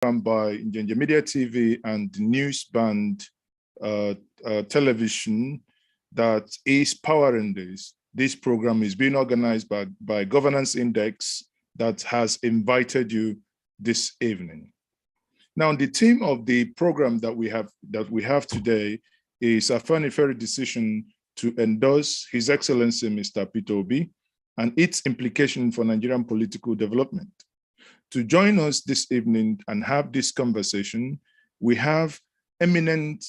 by Njenje Media TV and News Band Television that is powering this. This program is being organized by Governance Index that has invited you this evening. Now, the theme of the program that we have today is Afenifere decision to endorse His Excellency Mr. Peter Obi and its implication for Nigerian political development. To join us this evening and have this conversation, we have eminent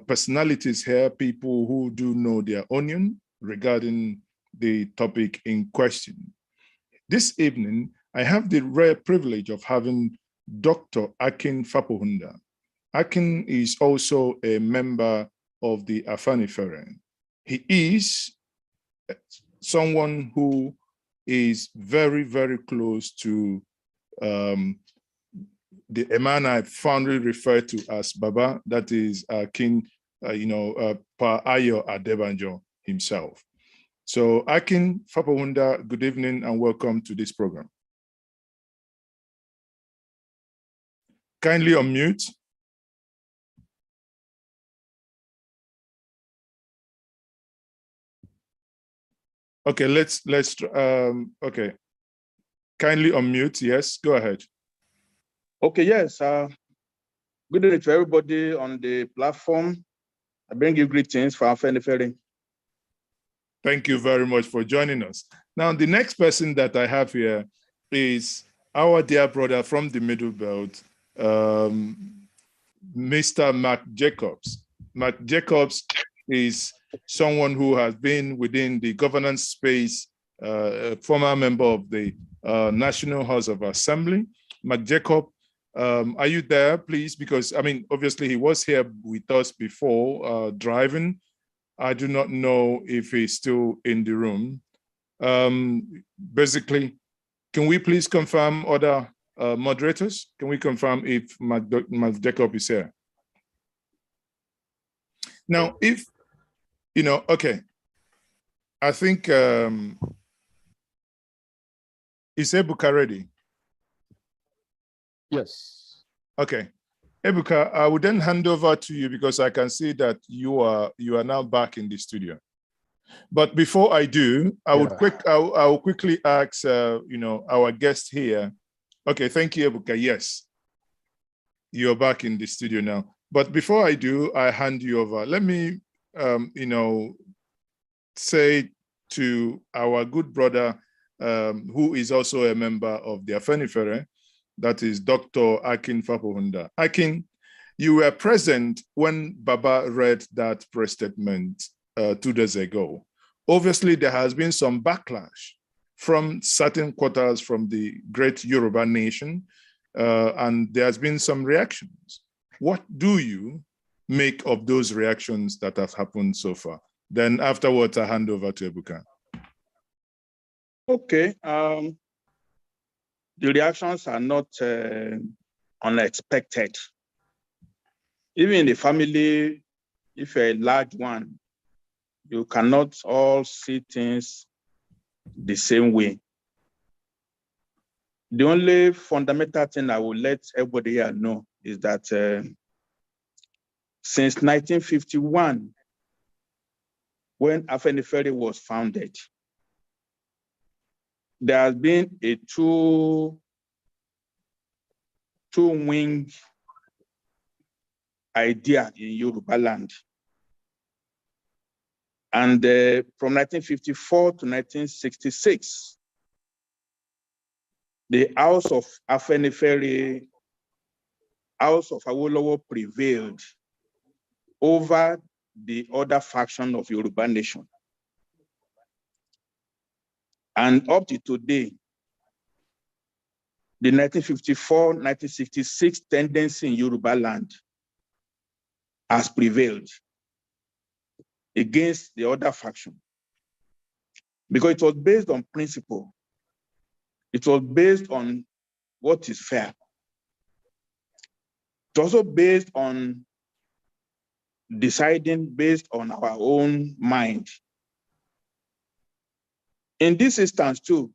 personalities here, people who do know their onion regarding the topic in question. This evening, I have the rare privilege of having Dr. Akin Fapohunda. Akin is also a member of the Afenifere. He is someone who is very, very close to the man I fondly refer to as Baba, that is King, Pa Ayo Adebanjo himself. So Akin Fapohunda, good evening and welcome to this program. Kindly unmute. Okay, okay. Kindly unmute, yes, go ahead. Okay, yes. Good evening to everybody on the platform. I bring you greetings from Afenifere. Thank you very much for joining us. Now, the next person that I have here is our dear brother from the Middle Belt, Mr. Mark Jacobs. Mark Jacobs is someone who has been within the governance space, a former member of the National House of Assembly. Mark Jacob, are you there, please? Because, I mean, obviously he was here with us before driving. I do not know if he's still in the room. Basically, can we please confirm other moderators? Can we confirm if Mark Jacob is here? Now, if, okay, I think, is Ebuka ready? Yes. Okay. Ebuka, I will then hand over to you because I can see that you are now back in the studio. But before I do, I will quickly ask our guest here. Okay, thank you, Ebuka. Yes, you're back in the studio now. But before I do, I hand you over. Let me say to our good brother, who is also a member of the Afenifere, that is Dr. Akin Fapohunda. Akin, you were present when Baba read that press statement 2 days ago. Obviously, there has been some backlash from certain quarters from the great Yoruba nation, and there has been some reactions. What do you make of those reactions that have happened so far? Then afterwards, I hand over to Ebuka. Okay. The reactions are not unexpected. Even in the family, if you're a large one, you cannot all see things the same way. The only fundamental thing I will let everybody here know is that since 1951, when Afenifere was founded, there has been a two-wing idea in Yoruba land. And from 1954 to 1966, the House of Afenifere, House of Awolowo prevailed over the other faction of Yoruba nation. And up to today, the 1954-1966 tendency in Yoruba land has prevailed against the other faction because it was based on principle. It was based on what is fair. It's also based on deciding based on our own mind. In this instance too,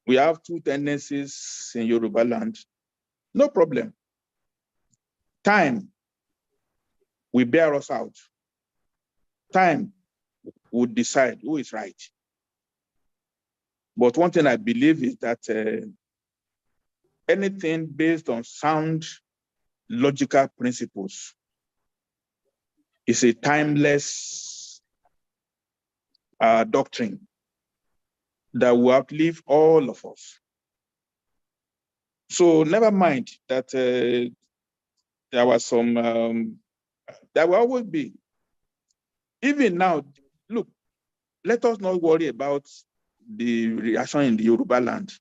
We have two tendencies in Yoruba land. No problem. Time will bear us out. Time will decide who is right. But one thing I believe is that anything based on sound logical principles is a timeless doctrine that will outlive all of us. So never mind that there was some, there will always be. Even now, look, let us not worry about the reaction in the Yoruba land.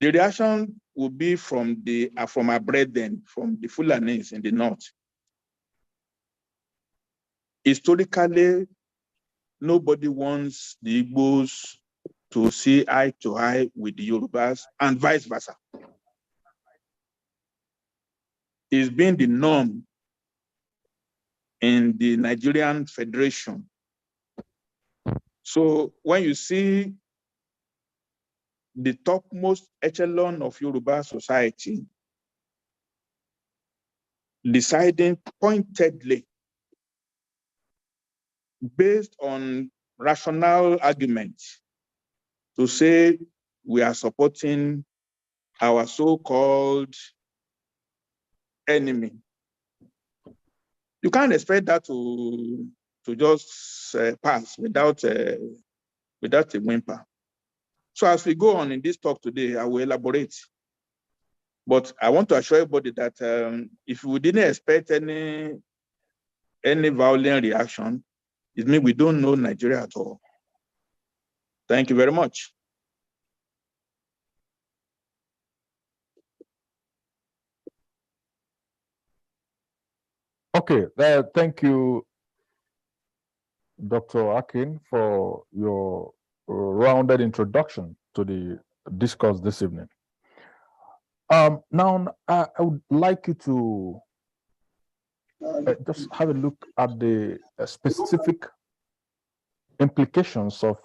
The reaction will be from our brethren, from the Fulanis in the north. Historically, nobody wants the Igbos to see eye to eye with the Yorubas and vice versa. It's been the norm in the Nigerian Federation. So when you see the topmost echelon of Yoruba society deciding pointedly, based on rational arguments, to say we are supporting our so-called enemy, you can't expect that to just pass without a whimper. So as we go on in this talk today, I will elaborate. But I want to assure everybody that if we didn't expect any violent reaction, it means we don't know Nigeria at all. Thank you very much. Okay, thank you, Dr. Akin, for your rounded introduction to the discourse this evening. Now, I would like you to just have a look at the specific implications of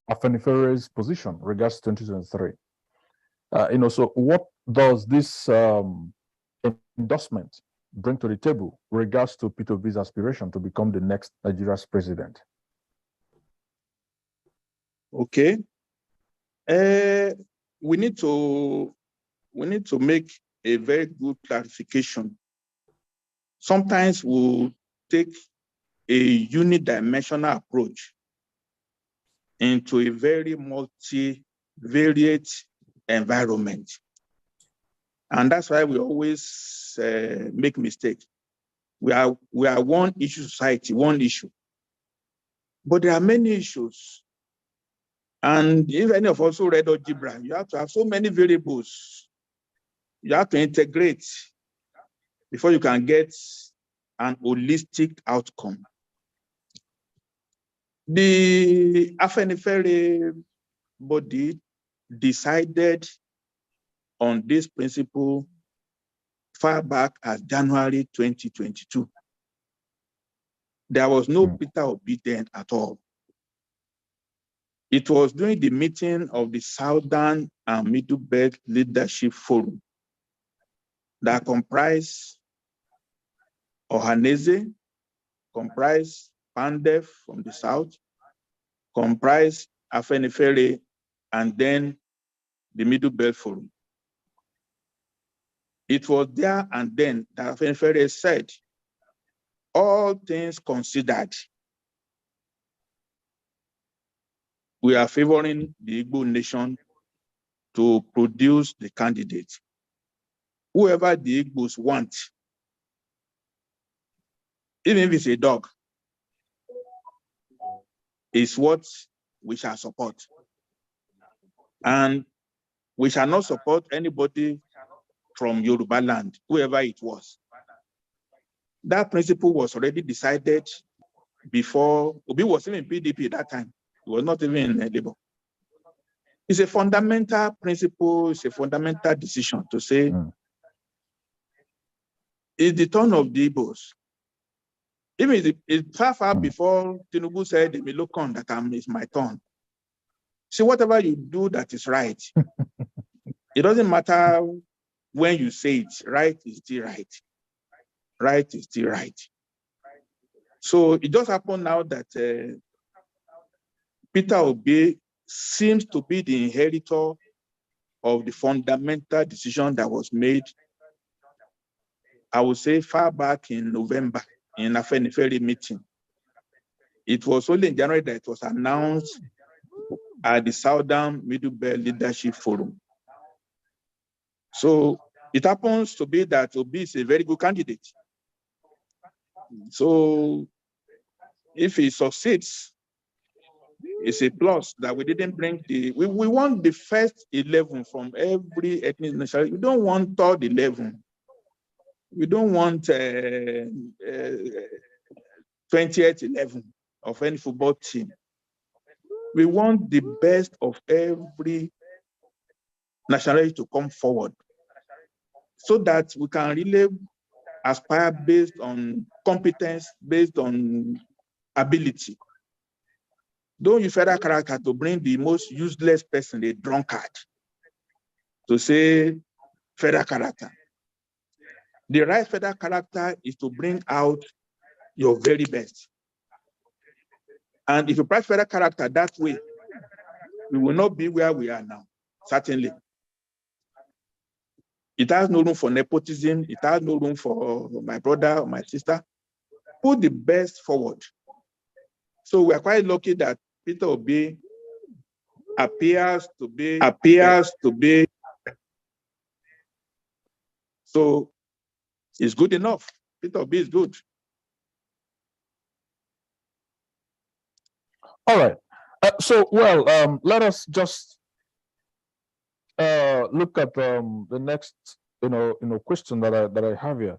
Afenifere's position regards 2023. So what does this endorsement bring to the table regards to Peter Obi's aspiration to become the next Nigeria's president? Okay. We need to make a very good clarification. Sometimes we'll take a unidimensional approach into a very multivariate environment. And that's why we always make mistakes. We are one issue society, one issue. But there are many issues. And if any of us who read algebra, you have to have so many variables. You have to integrate before you can get an holistic outcome. The Afenifere body decided on this principle far back as January 2022. There was no Peter Obi then at all. It was during the meeting of the Southern and Middle Belt Leadership Forum that comprised Ohaneze, comprised Pandef from the South, comprised Afenifere, and then the Middle Belt Forum. It was there and then that Afenifere said, all things considered, we are favoring the Igbo nation to produce the candidate. Whoever the Igbos want, even if it's a dog, is what we shall support. And we shall not support anybody from Yoruba land, whoever it was. That principle was already decided before. Obi was even in PDP at that time. He was not even in Labour. It's a fundamental principle, it's a fundamental decision to say, it's the turn of the Igbos. Even it's far before Tinubu said, "It's my turn." See, whatever you do that is right, it doesn't matter when you say it, right is still right. Right is still right. So it just happened now that Peter Obi seems to be the inheritor of the fundamental decision that was made, I would say, far back in November in Afenifere meeting. It was only in January that it was announced at the Southern Middle Belt Leadership Forum. So it happens to be that Obi is a very good candidate. So if he succeeds, it's a plus that we didn't bring we want the first 11 from every ethnic nationality. We don't want third 11. We don't want 20th 11 of any football team. We want the best of every nationality to come forward so that we can really aspire based on competence, based on ability. Don't use federal character to bring the most useless person, a drunkard, to say federal character. The right federal character is to bring out your very best. And if you price federal character that way, we will not be where we are now, certainly. It has no room for nepotism. It has no room for my brother or my sister. Put the best forward. So we are quite lucky that Peter Obi appears to be. So it's good enough. Peter Obi is good. All right. Let us just look at the next, question that I have here,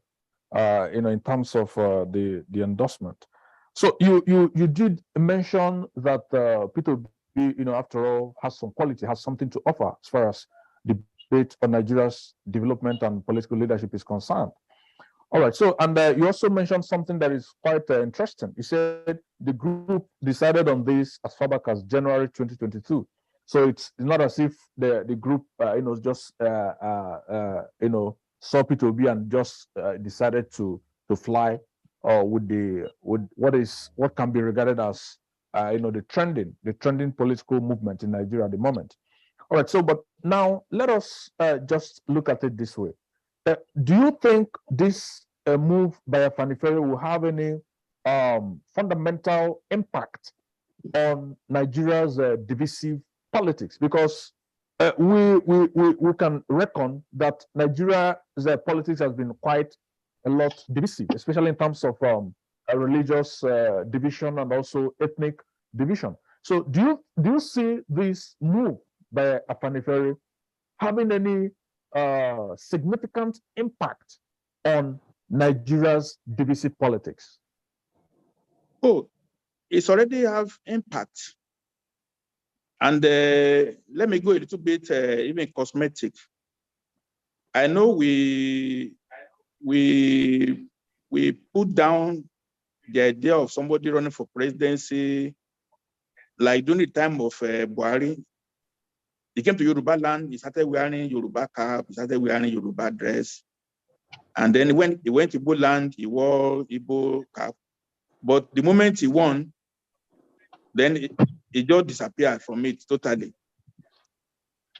in terms of the endorsement. So you did mention that Peter Obi, after all, has some quality, has something to offer as far as debate on Nigeria's development and political leadership is concerned. All right. So, and you also mentioned something that is quite interesting. You said the group decided on this as far back as January 2022. So it's not as if the group, just saw Peter Obi and just decided to fly with what can be regarded as the trending political movement in Nigeria at the moment. All right. So, but now let us just look at it this way. Do you think this move by Afenifere will have any fundamental impact on Nigeria's divisive politics? Because we can reckon that Nigeria's politics has been quite a lot divisive, especially in terms of religious division and also ethnic division. So do you see this move by Afenifere having any significant impact on Nigeria's divisive politics? Oh, it's already have impact. And let me go a little bit even cosmetic. I know we put down the idea of somebody running for presidency, like during the time of Buhari. He came to Yoruba land, he started wearing Yoruba cap, he started wearing Yoruba dress. And then when he went to Igbo land, he wore Igbo cap. But the moment he won, then it just disappeared from it totally.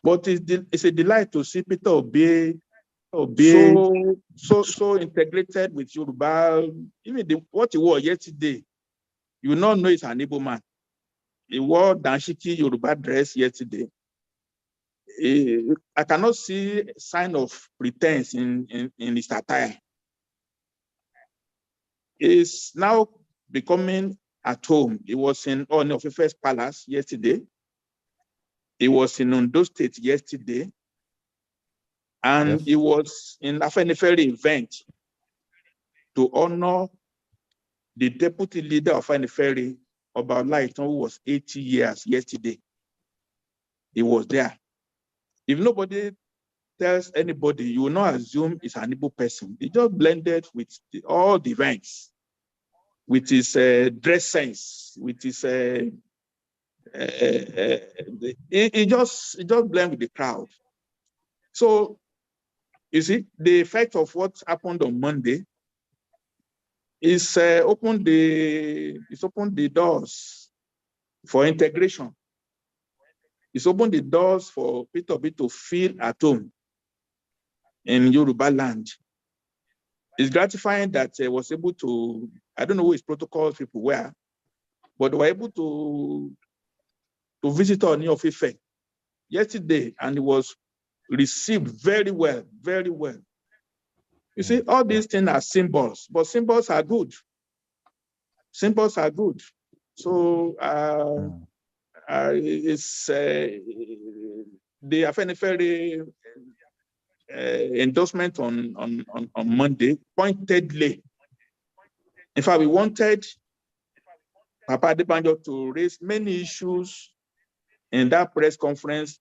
But it's a delight to see Peter Obi so integrated with Yoruba. Even what he wore yesterday, you not know it's an Igbo man. He wore Danshiki Yoruba dress yesterday. I cannot see sign of pretense in his attire. He's now becoming at home. He was in Afenifere's palace yesterday. He was in Ondo State yesterday. And Yes. he was in Afenifere event to honor the deputy leader of Afenifere, Oba Olaitan, who was 80 years yesterday. He was there. If nobody tells anybody, you will not assume it's an Igbo person. He just blended with all the ranks, with his dress sense, with his He just blend with the crowd. So you see, the effect of what happened on Monday is opened the doors for integration. It's opened the doors for Peter Obi to feel at home in Yoruba land. It's gratifying that he was able to, I don't know who his protocol people were, but they were able to visit Ooni of Ife yesterday, and it was received very well, very well. You see, all these things are symbols, but symbols are good. Symbols are good. So it's the Afenifere endorsement on Monday pointedly. In fact, we wanted Papa Adebanjo to raise many issues in that press conference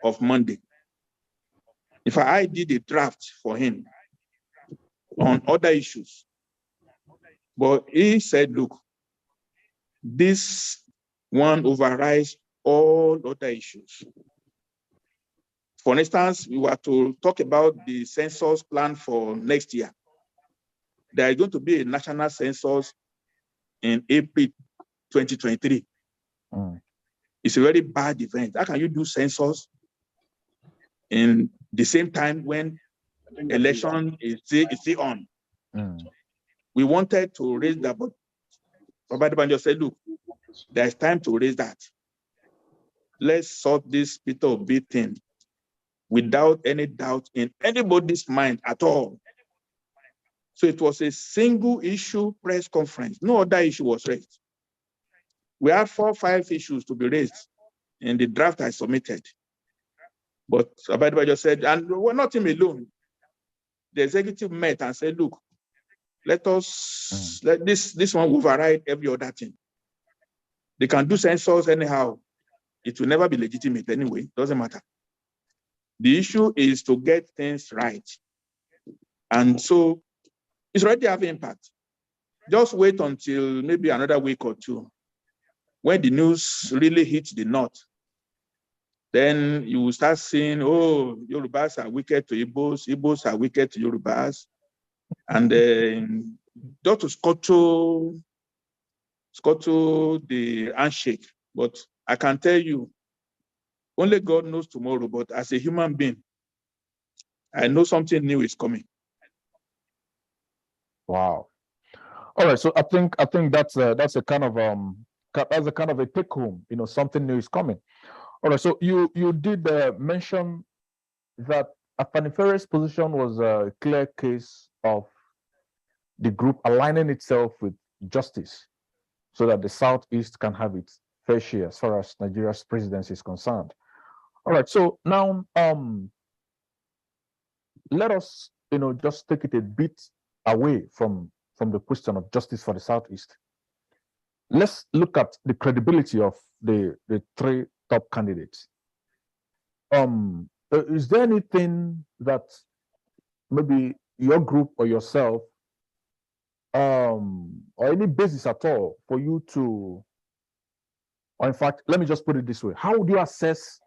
of Monday. In fact, I did a draft for him on other issues. But he said, look, this one overrides all other issues. For instance, we were to talk about the census plan for next year. There is going to be a national census in April 2023. It's a very bad event. How can you do census in the same time when election is still on? We wanted to raise that, but Baba Adebanjo said, look, there's time to raise that. Let's sort this Peter Obi thing without any doubt in anybody's mind at all. So it was a single issue press conference. No other issue was raised. We had 4 or 5 issues to be raised in the draft I submitted. But Baba Adebanjo said, and we're not him alone. The executive met and said, look, let us, let this one override every other thing. They can do census anyhow. It will never be legitimate anyway, doesn't matter. The issue is to get things right. And so it's already having impact. Just wait until maybe another week or two. When the news really hits the north, then you will start seeing, oh, Yorubas are wicked to Igbos, Igbos are wicked to Yorubas. And just to scuttle the handshake. But I can tell you, only God knows tomorrow, but as a human being, I know something new is coming. Wow. All right. So I think that's a kind of a take home. You know, something new is coming. All right. So you did mention that Afenifere's position was a clear case of the group aligning itself with justice, so that the Southeast can have its fair share as far as Nigeria's presidency is concerned. All right. So now, let us, just take it a bit away from the question of justice for the Southeast. Let's look at the credibility of the 3 top candidates. Is there anything that maybe your group or yourself, or any basis at all for you to, or in fact, let me just put it this way: how would you assess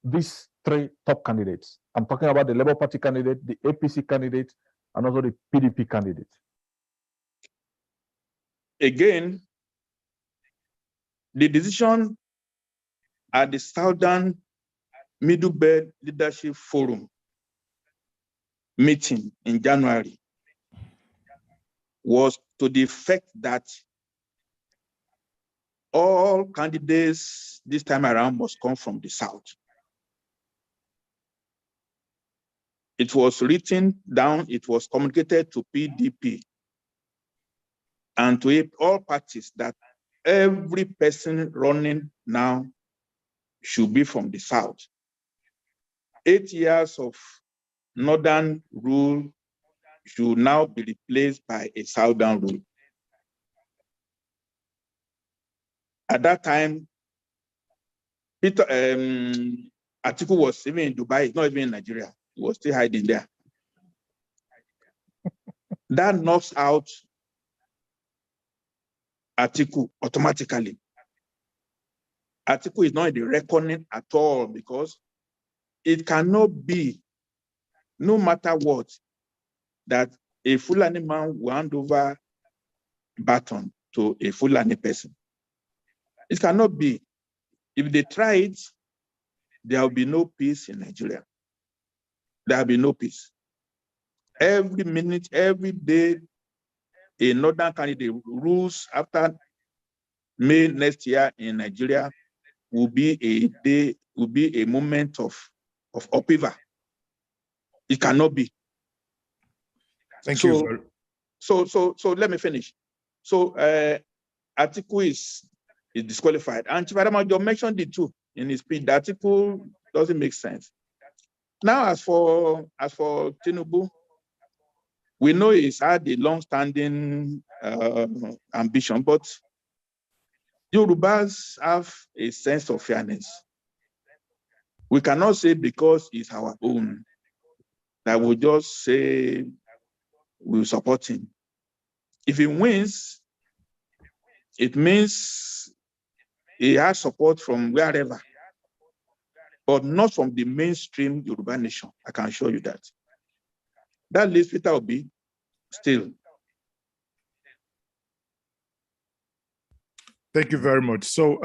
these 3 top candidates? I'm talking about the Labour Party candidate, the APC candidate, and also the PDP candidate. Again, the decision at the Southern Middle Belt Leadership Forum meeting in January was to the effect that all candidates this time around must come from the South. It was written down, it was communicated to PDP and to all parties that every person running now should be from the South. 8 years of Northern rule should now be replaced by a Southern rule. At that time, Atiku was even in Dubai, not even in Nigeria. He was still hiding there. That knocks out Atiku automatically. Atiku is not in the reckoning at all, because it cannot be, no matter what, that a Fulani man will hand over baton to a Fulani person. It cannot be. If they try it, there will be no peace in Nigeria. There will be no peace. Every minute, every day, a northern candidate rules after May next year in Nigeria will be a day, will be a moment of upheaval. It cannot be. Thank you. So let me finish. So Atiku is disqualified. And Chief Adamajo mentioned it too in his speech. The article doesn't make sense. Now, as for Tinubu, we know he's had a long-standing ambition, but Yorubas have a sense of fairness. We cannot say because it's our own that we'll just say we'll support him. If he wins, it means he has support from wherever, but not from the mainstream Yoruba nation. I can assure you that. That leaves Peter Obi still. Thank you very much. So,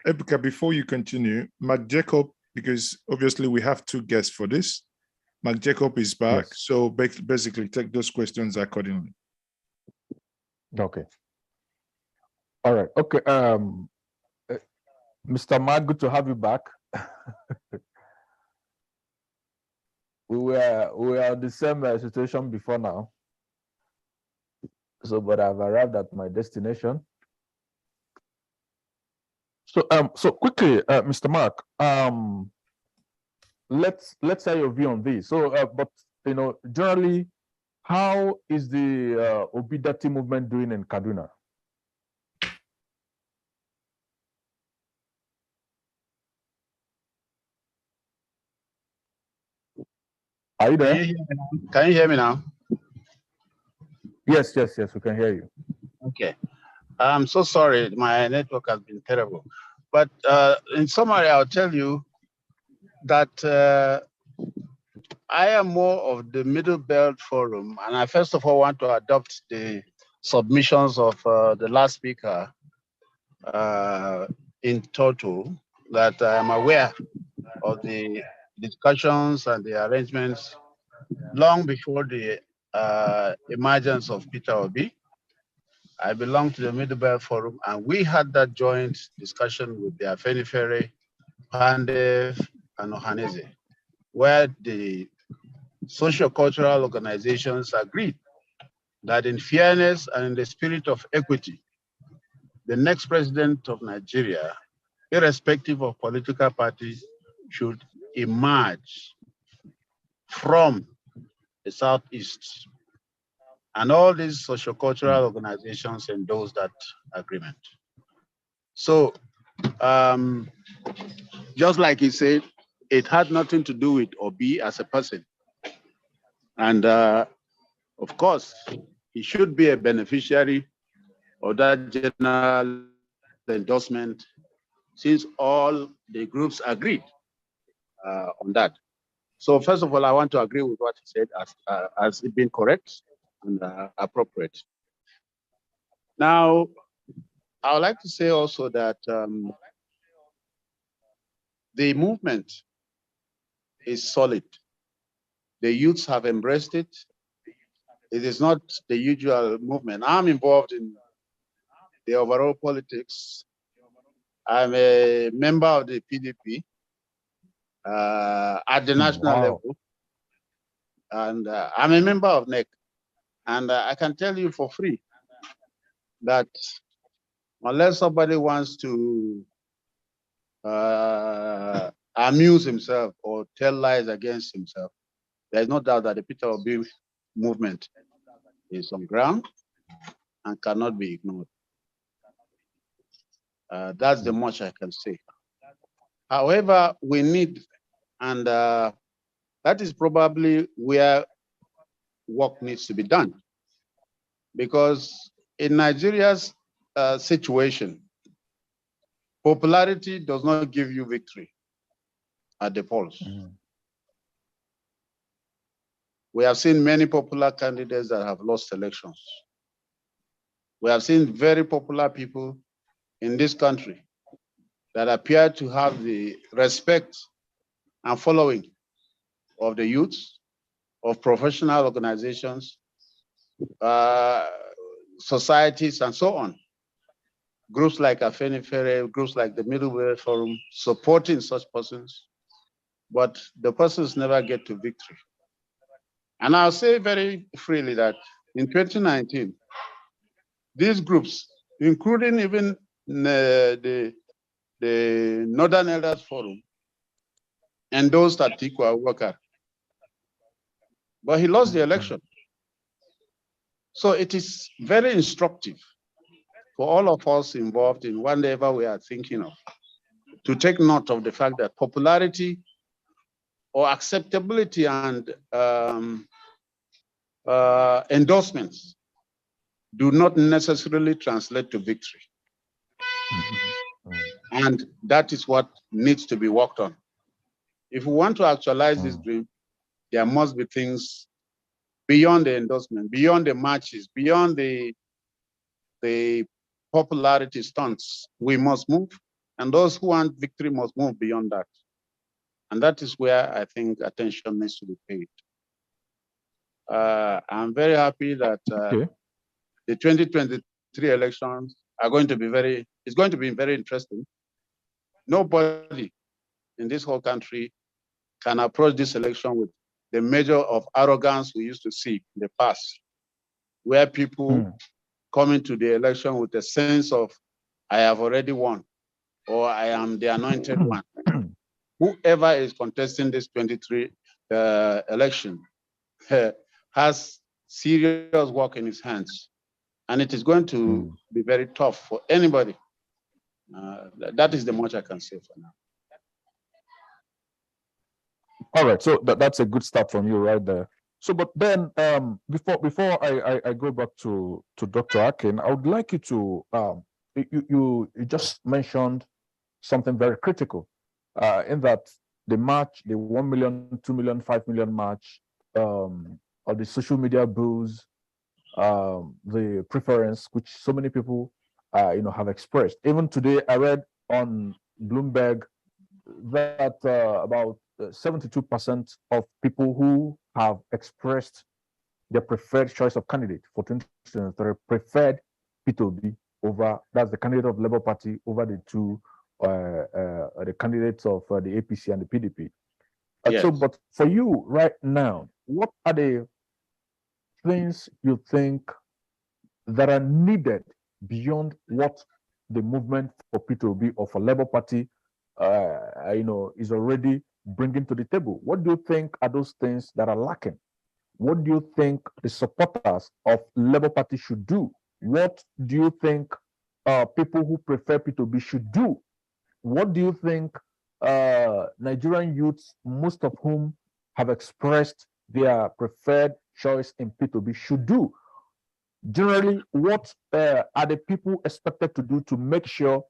Ebuka, before you continue, Mark Jacob, because obviously we have two guests for this. Mark Jacob is back, yes. So basically take those questions accordingly. Okay. All right. Okay. Mr. Mark, good to have you back. we were in the same situation before now. So, but I've arrived at my destination. So quickly, Mr. Mark, let's hear your view on this. So, but you know, generally, how is the Obidati movement doing in Kaduna? Are you there? Can you hear me now? Yes, we can hear you. Okay. I'm so sorry, my network has been terrible. But in summary, I'll tell you that I am more of the Middle Belt Forum, and I first of all want to adopt the submissions of the last speaker in total, that I am aware of the discussions and the arrangements long before the emergence of Peter Obi. I belong to the Middle Belt Forum, and we had that joint discussion with the Afenifere, Pandef, and Ohaneze, where the socio-cultural organizations agreed that in fairness and in the spirit of equity, the next president of Nigeria, irrespective of political parties, should emerge from the Southeast. And all these socio-cultural organizations endorse that agreement. So, just like he said, it had nothing to do with Obi as a person. And of course, he should be a beneficiary of that general endorsement, since all the groups agreed on that. So first of all, I want to agree with what he said as it being correct and appropriate. Now, I would like to say also that the movement is solid. The youths have embraced it. It is not the usual movement. I'm involved in the overall politics. I'm a member of the PDP at the national level. And I'm a member of NEC. And I can tell you for free that unless somebody wants to amuse himself or tell lies against himself, there's no doubt that the Peter Obi movement is on ground and cannot be ignored. That's the much I can say. However, we need, and that is probably where work needs to be done. Because in Nigeria's situation, Popularity does not give you victory at the polls. We have seen many popular candidates that have lost elections. We have seen very popular people in this country that appear to have the respect and following of the youths, of professional organizations, societies, and so on. Groups like Afenifere, groups like the Middle Way Forum, supporting such persons, but the persons never get to victory. And I'll say very freely that in 2019, these groups, including even the Northern Elders Forum, endorsed Atiku Abubakar, but he lost the election. So it is very instructive for all of us involved in whatever we are thinking of to take note of the fact that popularity or acceptability and endorsements do not necessarily translate to victory. And that is what needs to be worked on. If we want to actualize this dream, there must be things beyond the endorsement, beyond the marches, beyond the popularity stunts. We must move, and those who want victory must move beyond that. And that is where I think attention needs to be paid. I'm very happy that the 2023 elections are going to be very interesting. Nobody in this whole country can approach this election with the measure of arrogance we used to see in the past, where people come into the election with a sense of, I have already won, or I am the anointed one. Whoever is contesting this 23 election has serious work in his hands, and it is going to be very tough for anybody. That is the much I can say for now. All right, so that's a good start from you right there. So, but then before I go back to Dr. Akin, I would like you to you just mentioned something very critical in that the march, the 1 million, 2 million, 5 million march, or the social media boost, the preference which so many people have expressed. Even today, I read on Bloomberg that about 72% of people who have expressed their preferred choice of candidate for 2023 preferred P2B over, that's the candidate of Labour Party, over the two the candidates of the APC and the PDP. Yes. So, but for you right now, what are the things you think that are needed beyond what the movement for P2B or for Labour Party is already bringing to the table? What do you think are those things that are lacking? What do you think the supporters of Labour Party should do? What do you think people who prefer P2B should do? What do you think Nigerian youths, most of whom have expressed their preferred choice in P2B, should do? Generally, what are the people expected to do to make sure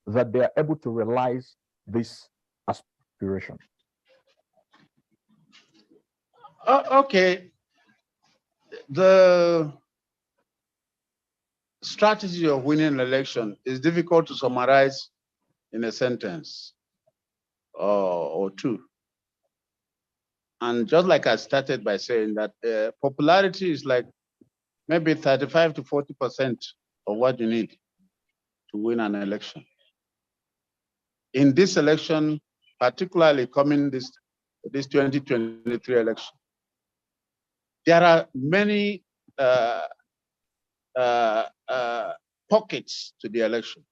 that they are able to realize this aspiration? Okay. The strategy of winning an election is difficult to summarize in a sentence or two. And just like I started by saying that popularity is like maybe 35 to 40% of what you need to win an election. In this election, particularly coming this 2023 election, there are many pockets to the election.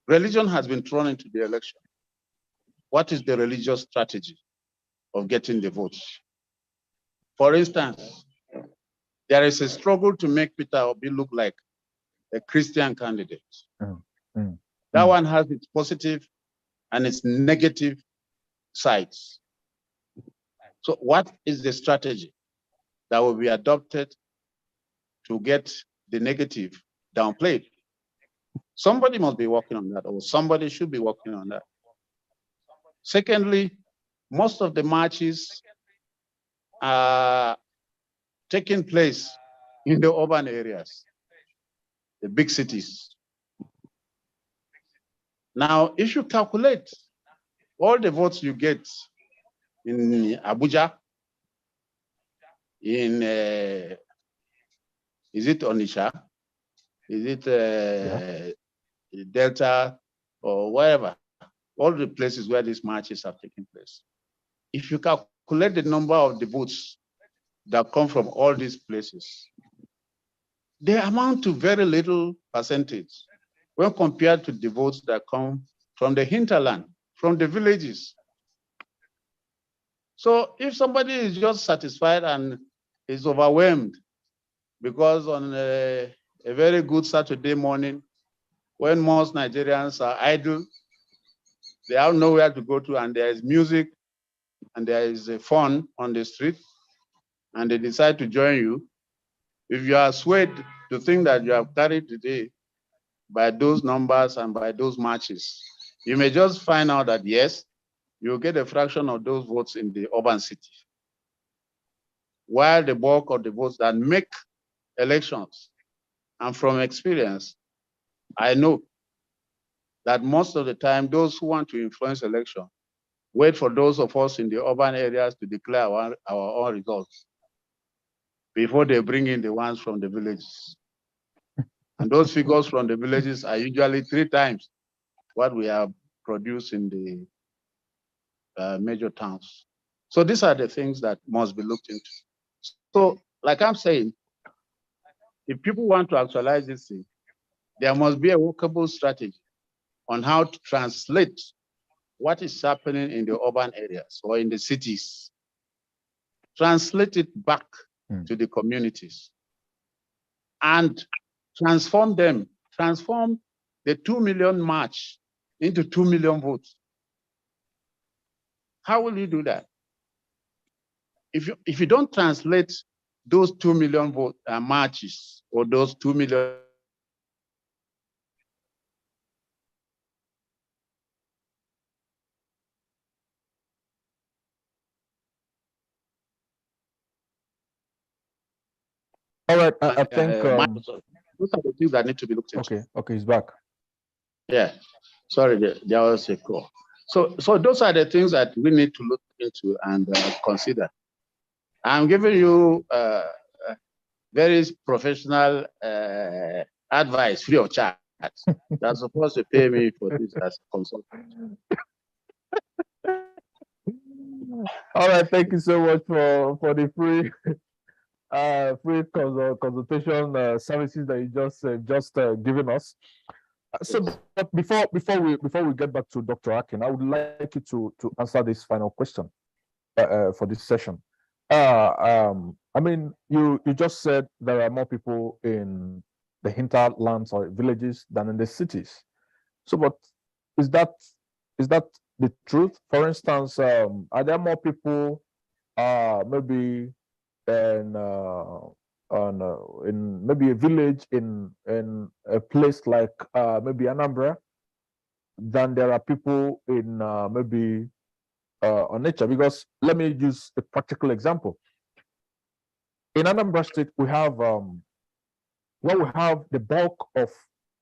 Religion has been thrown into the election. What is the religious strategy of getting the votes? For instance, there is a struggle to make Peter Obi look like a Christian candidate. That one has its positive and its negative sides. So what is the strategy that will be adopted to get the negative downplayed? Somebody must be working on that, or somebody should be working on that. Secondly, most of the marches are taking place in the urban areas, the big cities. Now, if you calculate all the votes you get in Abuja, in, is it Onitsha? Is it Delta or wherever? All the places where these marches have taken place. If you calculate the number of the votes that come from all these places, they amount to very little percentage when compared to the votes that come from the hinterland, from the villages. So if somebody is just satisfied and is overwhelmed because on a very good Saturday morning, when most Nigerians are idle, they have nowhere to go to, and there is music and there is fun on the street, and they decide to join you, if you are swayed to think that you have carried the day by those numbers and by those marches, you may just find out that yes, you'll get a fraction of those votes in the urban city, while the bulk of the votes that make elections, and from experience, I know that most of the time, those who want to influence election wait for those of us in the urban areas to declare our own results before they bring in the ones from the villages. And those figures from the villages are usually 3 times what we have produced in the major towns. So these are the things that must be looked into. So like I'm saying, if people want to actualize this thing, there must be a workable strategy on how to translate what is happening in the urban areas or in the cities, translate it back to the communities, and transform them, transform the 2 million march into 2 million votes. How will you do that? If you don't translate those 2 million vote marches or those 2 million All right, I think those are the things that need to be looked into. Okay, he's back. Yeah, sorry, there was a call. So those are the things that we need to look into and consider. I'm giving you very professional advice, free of charge. They're supposed to pay me for this as a consultant. All right, thank you so much for the free consultation services that you just given us. So, but before we get back to Dr. Akin, I would like you to answer this final question for this session. I mean, you just said there are more people in the hinterlands or villages than in the cities. So, but is that the truth? For instance, are there more people maybe in maybe a village in a place like maybe Anambra than there are people in maybe Onitsha? Because let me use a practical example. In Anambra State, we have the bulk of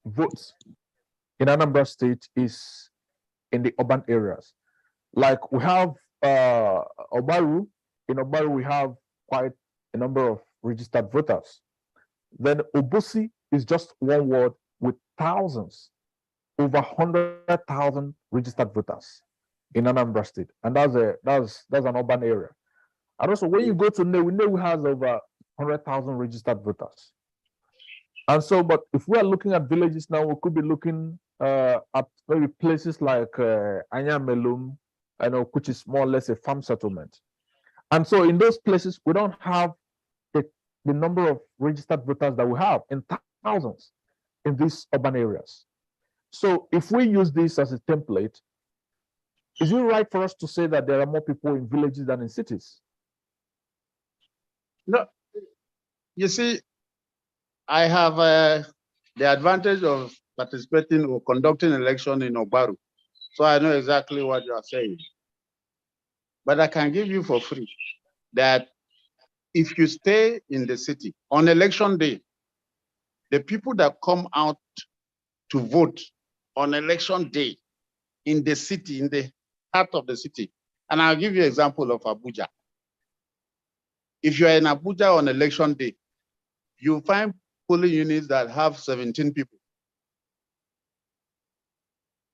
votes in Anambra State is in the urban areas. Like we have Obaru. In Obaru, we have quite a number of registered voters. Then Obosi is just one ward with thousands, over 100,000 registered voters in Anambra State, and that's an urban area. And also, when you go to Nnewi has over 100,000 registered voters. And so, but if we are looking at villages now, we could be looking at maybe places like Anyamelum, which is more or less a farm settlement. And so, in those places, we don't have the number of registered voters that we have in thousands in these urban areas. So, if we use this as a template, is it right for us to say that there are more people in villages than in cities? No, you see, I have the advantage of participating or conducting election in Ogbaru. So I know exactly what you are saying. But I can give you for free that if you stay in the city on election day, the people that come out to vote on election day in the city, in the heart of the city, and I'll give you an example of Abuja. If you are in Abuja on election day, you find polling units that have 17 people,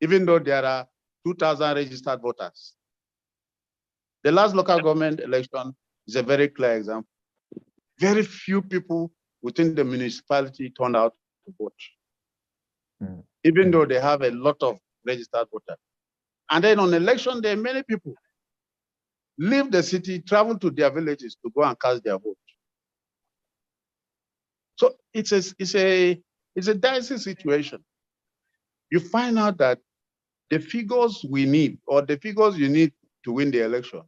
even though there are 2,000 registered voters. The last local government election is a very clear example. Very few people within the municipality turned out to vote, even though they have a lot of registered voters. And then on election day, many people leave the city, travel to their villages to go and cast their vote. So it's a dicey situation. You find out that the figures we need, or the figures you need to win the election,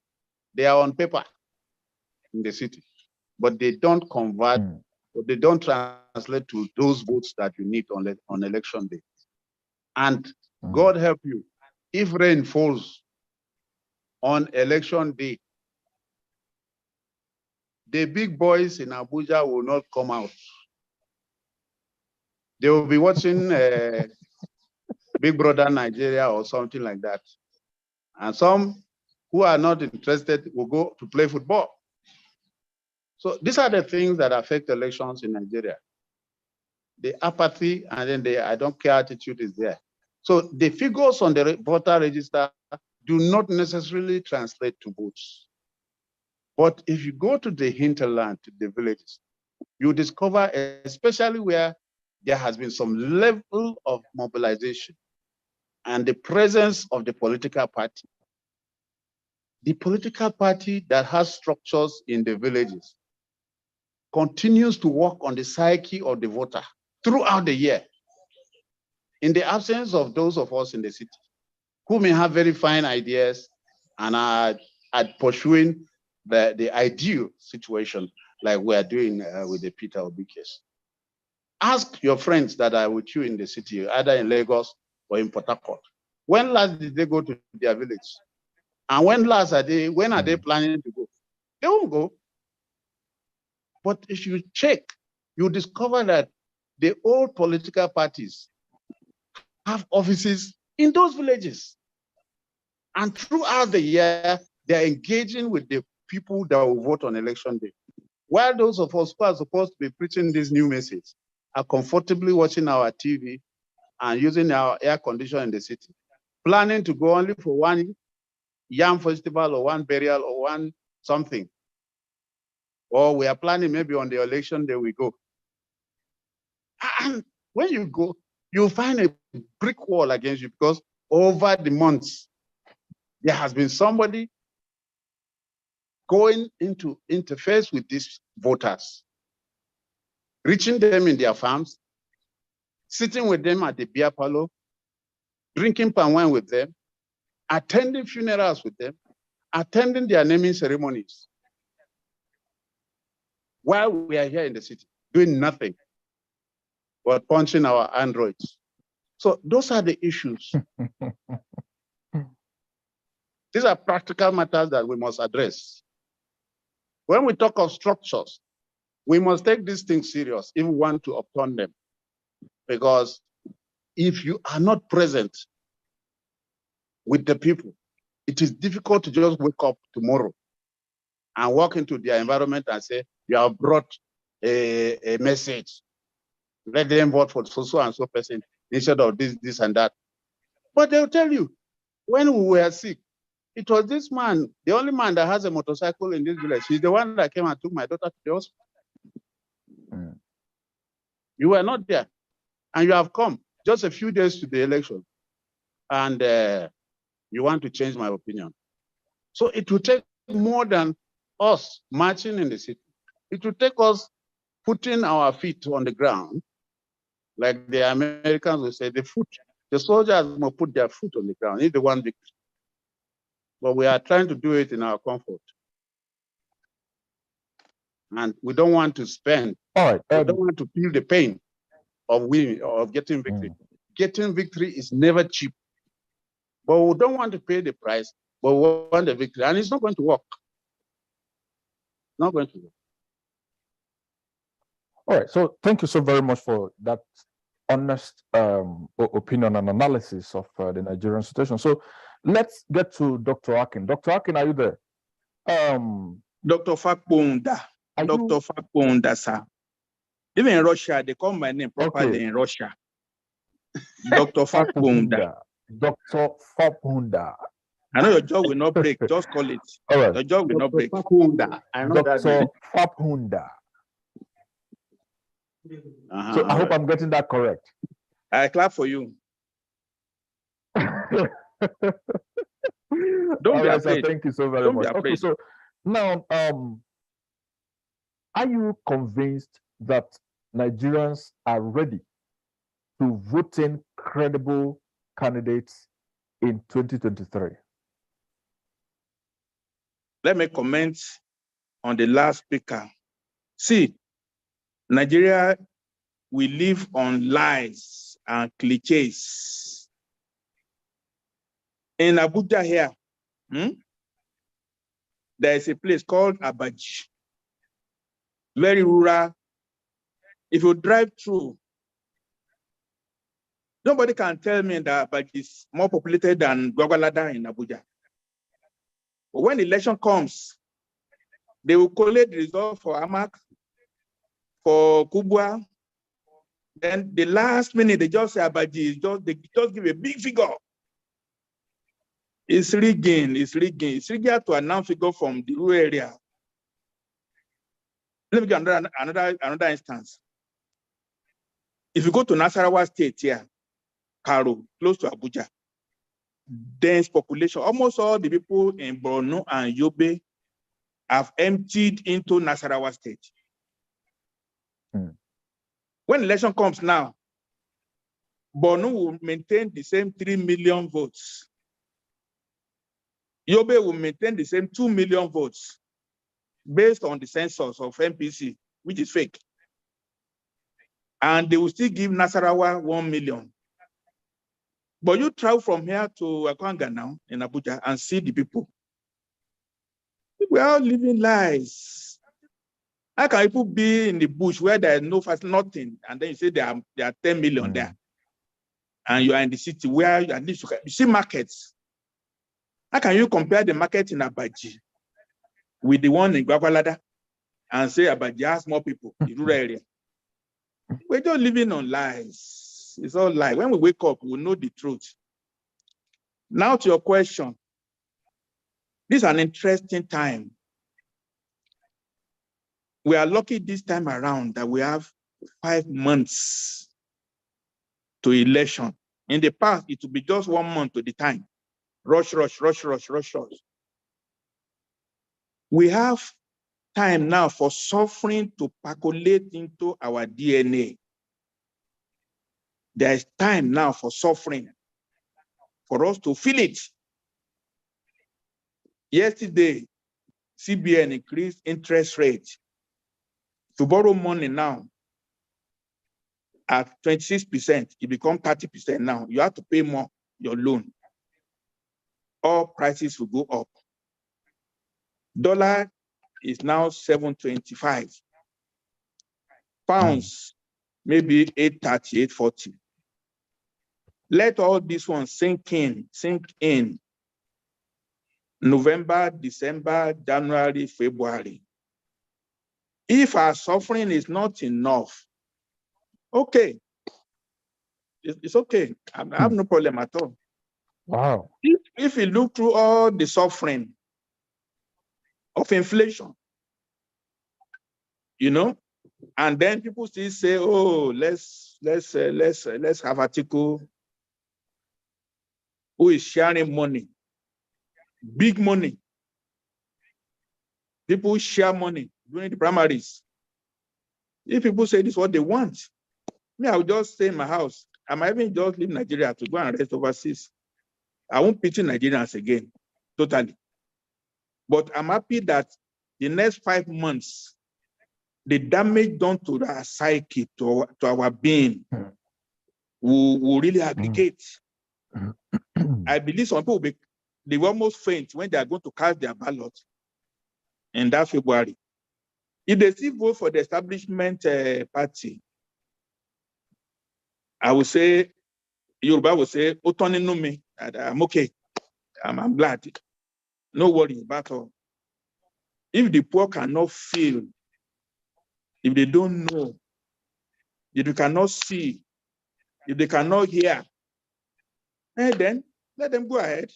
they are on paper in the city, but they don't convert, or they don't translate to those votes that you need on election day. And God help you, if rain falls on election day, the big boys in Abuja will not come out. They will be watching Big Brother Nigeria or something like that. And some who are not interested will go to play football. So these are the things that affect elections in Nigeria. The apathy and then the I don't care attitude is there. So the figures on the voter register do not necessarily translate to votes. But if you go to the hinterland, to the villages, you discover, especially where there has been some level of mobilization and the presence of the political party that has structures in the villages continues to work on the psyche of the voter throughout the year. In the absence of those of us in the city who may have very fine ideas and are pursuing the ideal situation like we are doing with the Peter Obi case. Ask your friends that are with you in the city, either in Lagos or in Port Harcourt. When last did they go to their village? And when are they planning to go? They won't go. But if you check, you discover that the old political parties have offices in those villages. And throughout the year, they're engaging with the people that will vote on election day. While those of us who are supposed to be preaching this new message are comfortably watching our TV and using our air conditioner in the city, planning to go only for one yam festival or one burial or one something. Or we are planning maybe on the election day we go. And when you go, you'll find a brick wall against you because over the months, there has been somebody going into interface with these voters, reaching them in their farms, sitting with them at the beer parlor, drinking palm wine with them, attending funerals with them, attending their naming ceremonies, while we are here in the city, doing nothing but punching our androids. So those are the issues. These are practical matters that we must address. When we talk of structures, we must take these things serious if we want to upturn them. Because if you are not present with the people, it is difficult to just wake up tomorrow and walk into their environment and say, you have brought a message. Let them vote for so and so person instead of this and that. But they'll tell you, when we were sick, it was this man, the only man that has a motorcycle in this village. He's the one that came and took my daughter to the hospital. You were not there. And you have come just a few days to the election. And you want to change my opinion. So it will take more than us marching in the city. It will take us putting our feet on the ground, like the Americans will say, the soldiers will put their foot on the ground if they want victory. But we are trying to do it in our comfort. And we don't want to spend, all right. we don't want to feel the pain of winning or of getting victory getting victory is never cheap. But we don't want to pay the price, but we want the victory. And it's not going to work. Not going to work. All right. So thank you so very much for that honest opinion and analysis of the Nigerian situation. So let's get to Dr. Akin. Dr. Akin, are you there? Dr. Fapohunda. Dr. Fapohunda, sir. Even in Russia, they call my name properly in Russia. Dr. Fapohunda. Dr. Fapohunda. I know your jaw will not break. Just call it. All right. Your jaw will not break. Fapohunda. I know Dr. that. Fapohunda. So I hope I'm getting that correct. I clap for you. Don't be afraid. Thank you so very much. Okay, so now, are you convinced that Nigerians are ready to vote in credible candidates in 2023? Let me comment on the last speaker. See, Nigeria, we live on lies and cliches. In Abuja here, there is a place called Abaji, very rural. If you drive through, nobody can tell me that Abaji is more populated than Gwagwalada in Abuja. But when the election comes, they will collect the result for Amak, for Kubwa. Then the last minute, they just say Abaji, they just give a big figure. It's rigging, it's rigging. It's rigging to announce figure from the rural area. Let me give another instance. If you go to Nasarawa State here, Karo, close to Abuja, dense population, almost all the people in Borno and Yobe have emptied into Nasarawa State. When election comes now, Borno will maintain the same 3 million votes. Yobe will maintain the same 2 million votes based on the census of MPC, which is fake. And they will still give Nasarawa 1 million. But you travel from here to Akwanga now in Abuja and see the people. We are all living lies. How can people be in the bush where there is nothing, and then you say there are 10 million there, and you are in the city where at least you see markets? How can you compare the market in Abaji with the one in Gwagwalada and say Abaji has more people in rural area? We're just living on lies. It's all lies. When we wake up, we'll know the truth. Now to your question. This is an interesting time. We are lucky this time around that we have 5 months to election. In the past, it would be just 1 month to the time. Rush, rush, rush, rush, rush, rush. We have time now for suffering to percolate into our DNA. There is time now for suffering, for us to feel it. Yesterday, CBN increased interest rate. To borrow money now at 26%, it becomes 30% now. You have to pay more your loan. All prices will go up. Dollar is now 7.25. Pounds, maybe 8.30, 8.40. Let all these ones sink in. November, December, January, February. If our suffering is not enough, okay. It's okay. I have no problem at all. Wow. If you look through all the suffering of inflation, and then people still say, "Oh, let's have article who is sharing money, big money. People share money during the primaries. If people say this is what they want, me, I will just stay in my house. I might even just leave Nigeria to go and rest overseas. I won't pity Nigerians again, totally. But I'm happy that the next 5 months, the damage done to our psyche, to our being, will really aggregate. I believe some people they will almost faint when they are going to cast their ballot in that February. If they still vote for the establishment party, I would say, Yoruba will say, Otoni no me, I'm okay. I'm glad. No worries about all. If the poor cannot feel, if they don't know, if they cannot see, if they cannot hear, then let them go ahead.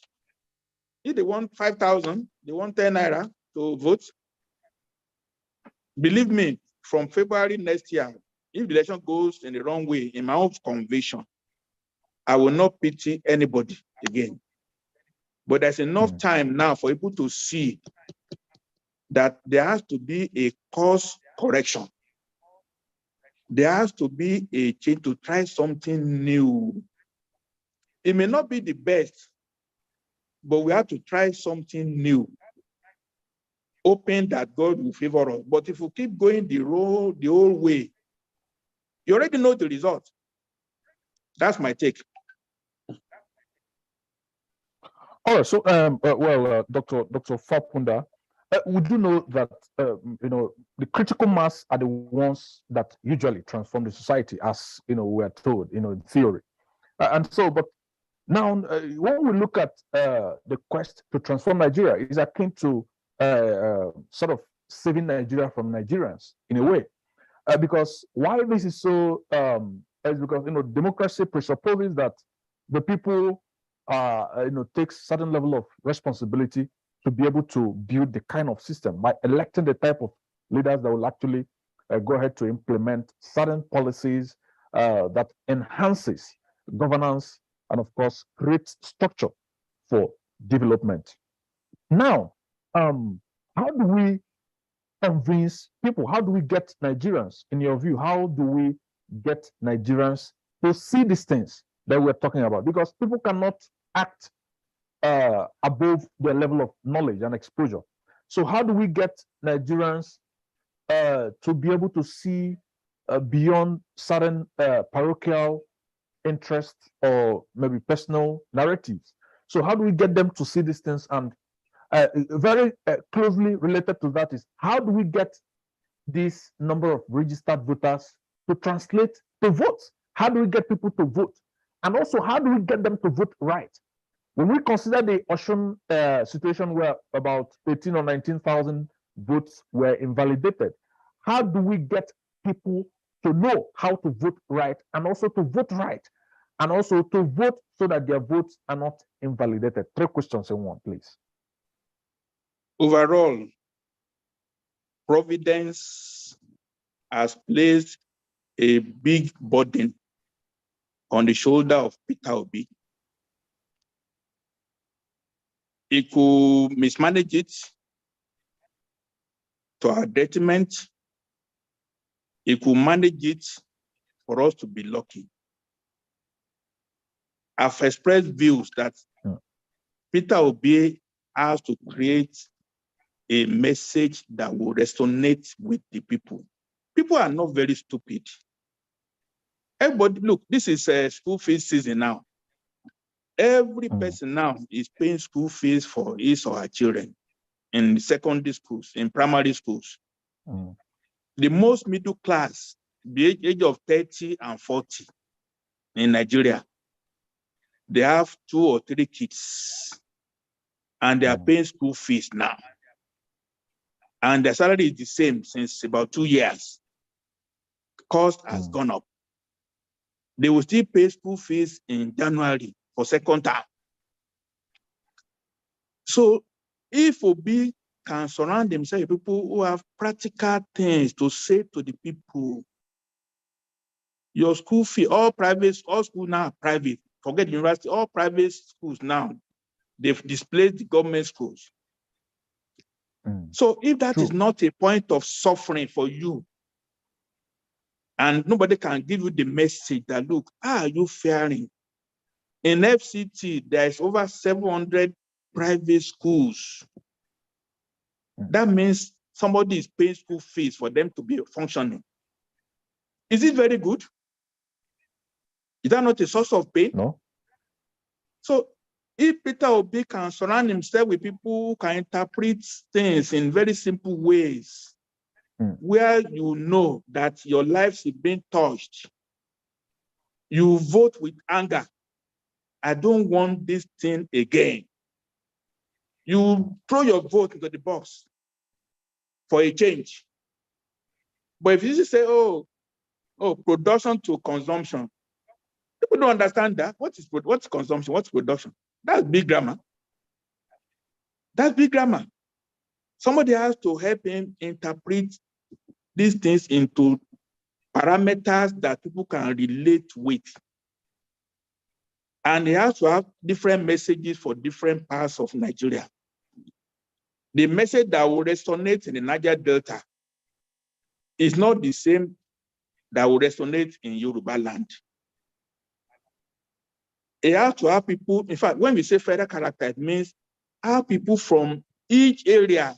If they want 5,000, they want 10 naira to vote. Believe me, from February next year, if the election goes in the wrong way, in my own conviction, I will not pity anybody again. But there's enough time now for people to see that there has to be a course correction. There has to be a change to try something new. It may not be the best, but we have to try something new. Hoping that God will favor us. But if we keep going the old way, you already know the result. That's my take. All right. So, Dr. Fapohunda, we do know that the critical mass are the ones that usually transform the society, as we are told, in theory. And so, but now when we look at the quest to transform Nigeria, it is akin to sort of saving Nigeria from Nigerians in a way, because why this is so is because democracy presupposes that the people take certain level of responsibility to be able to build the kind of system by electing the type of leaders that will actually go ahead to implement certain policies that enhances governance and, of course, creates structure for development. Now, how do we convince people? How do we get Nigerians, in your view, how do we get Nigerians to see these things that we're talking about? Because people cannot act above their level of knowledge and exposure. So how do we get Nigerians to be able to see beyond certain parochial interests or maybe personal narratives? So how do we get them to see these things? And very closely related to that is, how do we get this number of registered voters to translate to vote? How do we get people to vote? And also, how do we get them to vote right? When we consider the Osun situation where about 18 or 19,000 votes were invalidated, how do we get people to know how to vote right, and also to vote right, and also to vote so that their votes are not invalidated? 3 questions in one, please. Overall, Providence has placed a big burden on the shoulder of Peter Obi. He could mismanage it to our detriment. He could manage it for us to be lucky. I've expressed views that Peter Obi has to create a message that will resonate with the people. People are not very stupid. Everybody, look, this is a school fees season now. Every person now is paying school fees for his or her children in secondary schools, in primary schools. The most middle class, the age of 30 and 40 in Nigeria, they have 2 or 3 kids and they are paying school fees now. And their salary is the same since about 2 years. Cost has gone up. They will still pay school fees in January for second term. So if Obi can surround themselves with people who have practical things to say to the people, your school fee, all schools now are private. Forget university, all private schools now, they've displaced the government schools. So if that is not a point of suffering for you, and nobody can give you the message that, look, how are you faring? In FCT, there's over 700 private schools. That means somebody is paying school fees for them to be functioning. Is it very good? Is that not a source of pain? No. So if Peter Obi can surround himself with people who can interpret things in very simple ways, where you know that your lives is being touched, you vote with anger. I don't want this thing again. You throw your vote into the box for a change. But if you just say, oh, production to consumption, people don't understand that. What's consumption? What's production? That's big grammar. That's big grammar. Somebody has to help him interpret these things into parameters that people can relate with. And he has to have different messages for different parts of Nigeria. The message that will resonate in the Niger Delta is not the same that will resonate in Yoruba land. It has to have people, in fact, when we say federal character, it means have people from each area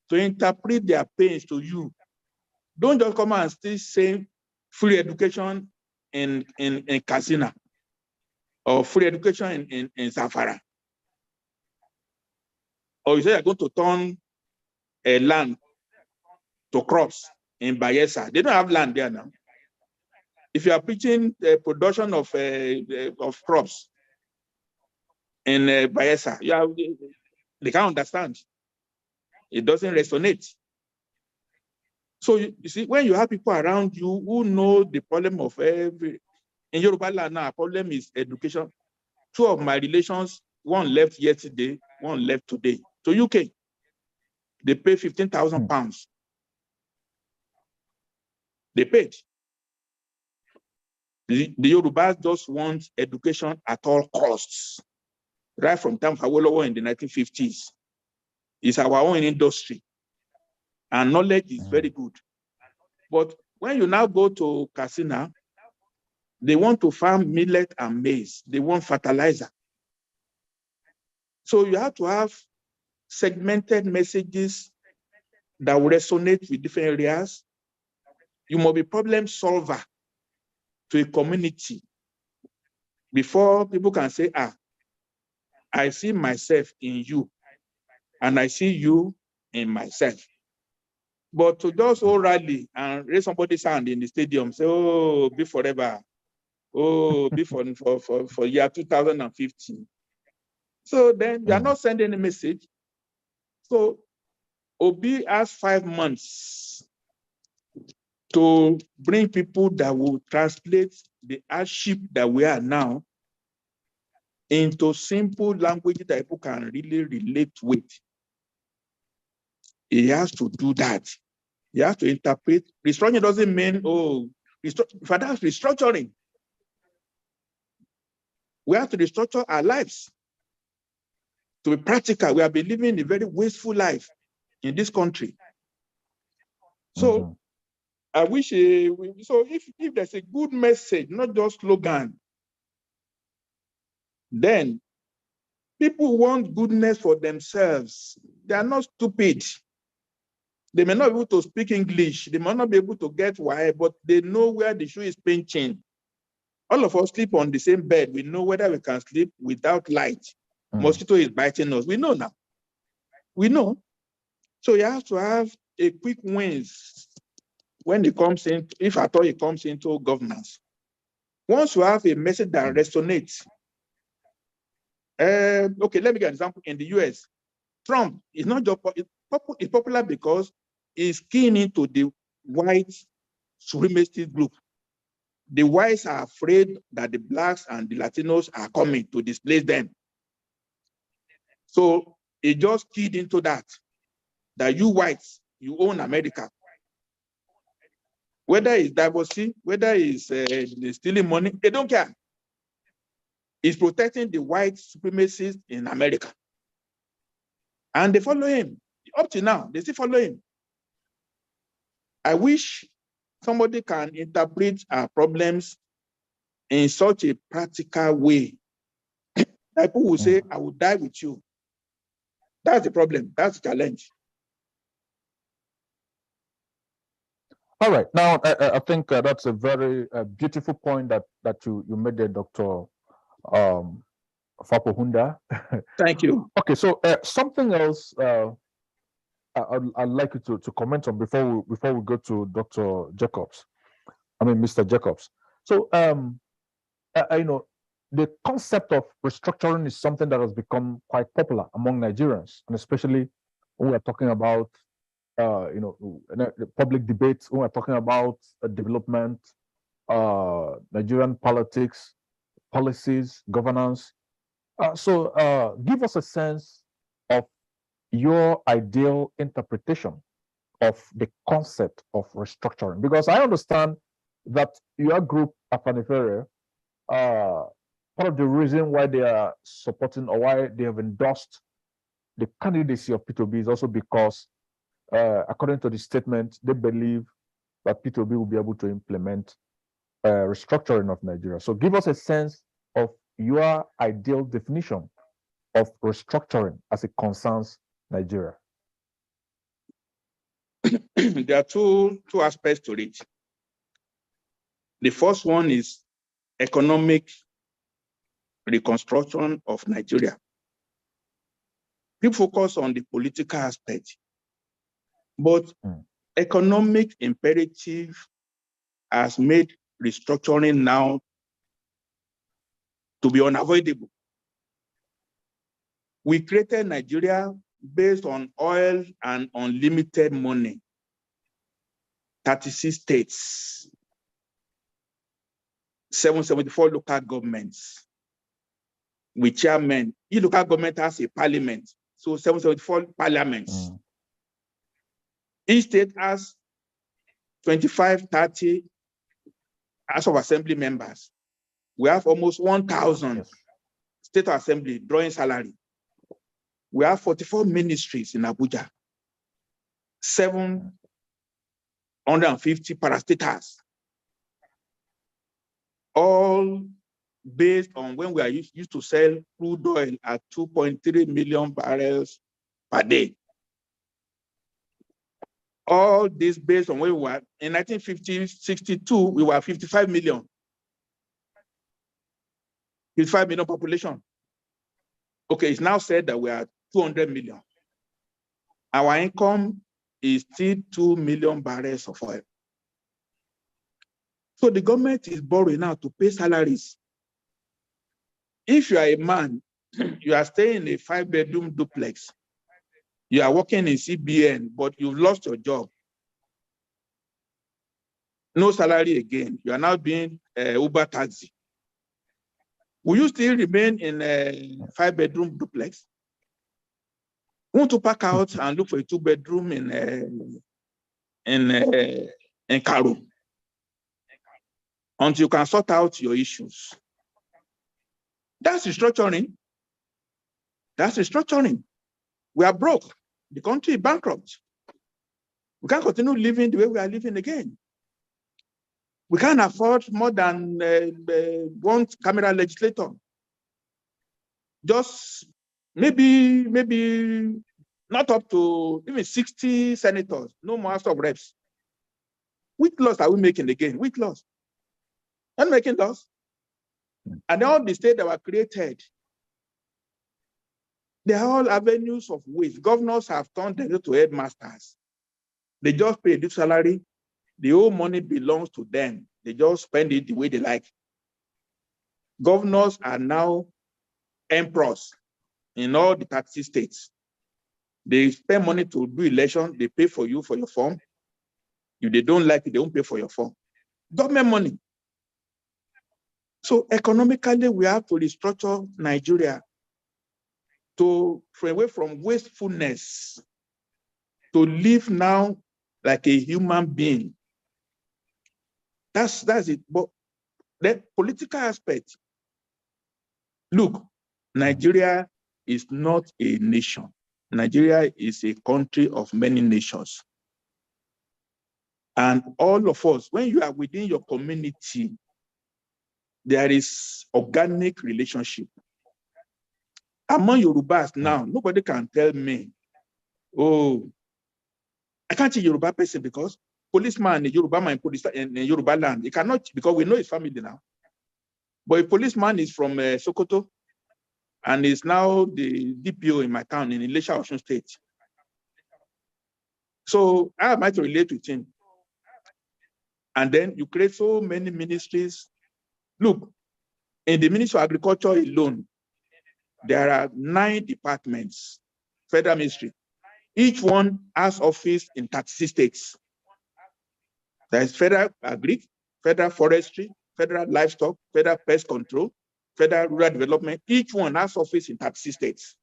to interpret their pains to you. Don't just come and still say free education in Katsina or free education in Zamfara. Or you say you're going to turn a land to crops in Bayelsa. They don't have land there now. If you are preaching the production of crops in Bayelsa, they can't understand. It doesn't resonate. So you see, when you have people around you who know the problem of in Yoruba land now, our problem is education. Two of my relations, one left yesterday, one left today to UK. They pay £15,000. They paid. The Yorubas just want education at all costs. Right from time for Awolowo in the 1950s. It's our own industry. And knowledge is very good. But when you now go to Katsina, they want to farm millet and maize. They want fertilizer. So you have to have segmented messages that will resonate with different areas. You must be problem solver to a community before people can say, I see myself in you and I see you in myself. But to just all rally and raise somebody's hand in the stadium, say, oh, be forever. Oh, be for year 2015. So then you are not sending a message. So Obi has 5 months to bring people that will translate the hardship that we are now into simple language that people can really relate with. He has to do that. He has to interpret. Restructuring doesn't mean, for that restructuring. We have to restructure our lives. To be practical, we have been living a very wasteful life in this country. So I wish, so if there's a good message, not just slogan, then people want goodness for themselves. They are not stupid. They may not be able to speak English. They might not be able to get why, but they know where the shoe is pinching. All of us sleep on the same bed. We know whether we can sleep without light. Mosquito is biting us. We know now. We know. So you have to have a quick wins when it comes in, if at all it comes into governance. Once you have a message that resonates, okay, let me give an example. In the US, Trump is not just popular because he's keying into the white supremacist group. The whites are afraid that the blacks and the Latinos are coming to displace them. So he just keyed into that you whites, you own America. Whether it's diversity, whether it's stealing money, they don't care. He's protecting the white supremacists in America. And they follow him. Up to now, they still follow him. I wish somebody can interpret our problems in such a practical way. People will say, I will die with you. That's the problem. That's the challenge. All right. Now, I think that's a very beautiful point that you made there, Dr. Fapohunda. Thank you. Okay, so something else I'd like you to comment on before we go to Dr. Jacobs. I mean, Mr. Jacobs. So, you know, the concept of restructuring is something that has become quite popular among Nigerians, and especially when we're talking about, you know, the public debates, when we're talking about development, Nigerian politics, policies, governance. So give us a sense of your ideal interpretation of the concept of restructuring, because I understand that your group, Afenifere, part of the reason why they are supporting or why they have endorsed the candidacy of P2B is also because, according to the statement, they believe that P2B will be able to implement restructuring of Nigeria. So give us a sense of your ideal definition of restructuring as it concerns Nigeria. There are two aspects to it. The first one is economic reconstruction of Nigeria. People focus on the political aspect, but economic imperative has made restructuring now to be unavoidable. We created Nigeria based on oil and unlimited money. 36 states, 774 local governments with chairmen. Each local government has a parliament, so 774 parliaments. Each state has 25, 30 House of Assembly members. We have almost 1,000 state assembly drawing salary. We have 44 ministries in Abuja, 750 parastatals, all based on when we are used to sell crude oil at 2.3 million barrels per day. All this based on where we were in 1962, we were 55 million. 55 million population. Okay, it's now said that we are 200 million. Our income is still 2 million barrels of oil. So the government is borrowing now to pay salaries. If you are a man, you are staying in a 5-bedroom duplex, you are working in CBN, but you've lost your job. No salary again. You are now doing Uber taxi. Will you still remain in a 5-bedroom duplex? Want to pack out and look for a 2-bedroom in Karo until you can sort out your issues. That's restructuring. That's restructuring. We are broke. The country is bankrupt. We can't continue living the way we are living again. We can't afford more than one camera legislator. Just maybe not up to even 60 senators, no more House of Reps. Which laws are we making again? Which laws? Not making laws. And all the states that were created, they are all avenues of waste. Governors have turned them into headmasters. They just pay a salary. The whole money belongs to them. They just spend it the way they like. Governors are now emperors in all the 30 states. They spend money to do election. They pay for you for your form. If they don't like it, they won't pay for your form. Government money. So economically, we have to restructure Nigeria to away from wastefulness, to live now like a human being. That's it. But the political aspect, look, Nigeria is not a nation. Nigeria is a country of many nations. And all of us, when you are within your community, there is organic relationship. Among Yorubas now, nobody can tell me, oh, I can't see Yoruba person because policeman in Yoruba man in Yoruba land, he cannot, because we know his family now. But a policeman is from Sokoto and is now the DPO in my town in Ilesha, Osun State. So how am I to relate with him? And then you create so many ministries. Look, in the Ministry of Agriculture alone, there are 9 departments, federal ministry. Each one has office in 36 states. There is federal agri, federal forestry, federal livestock, federal pest control, federal rural development. Each one has office in 36 states,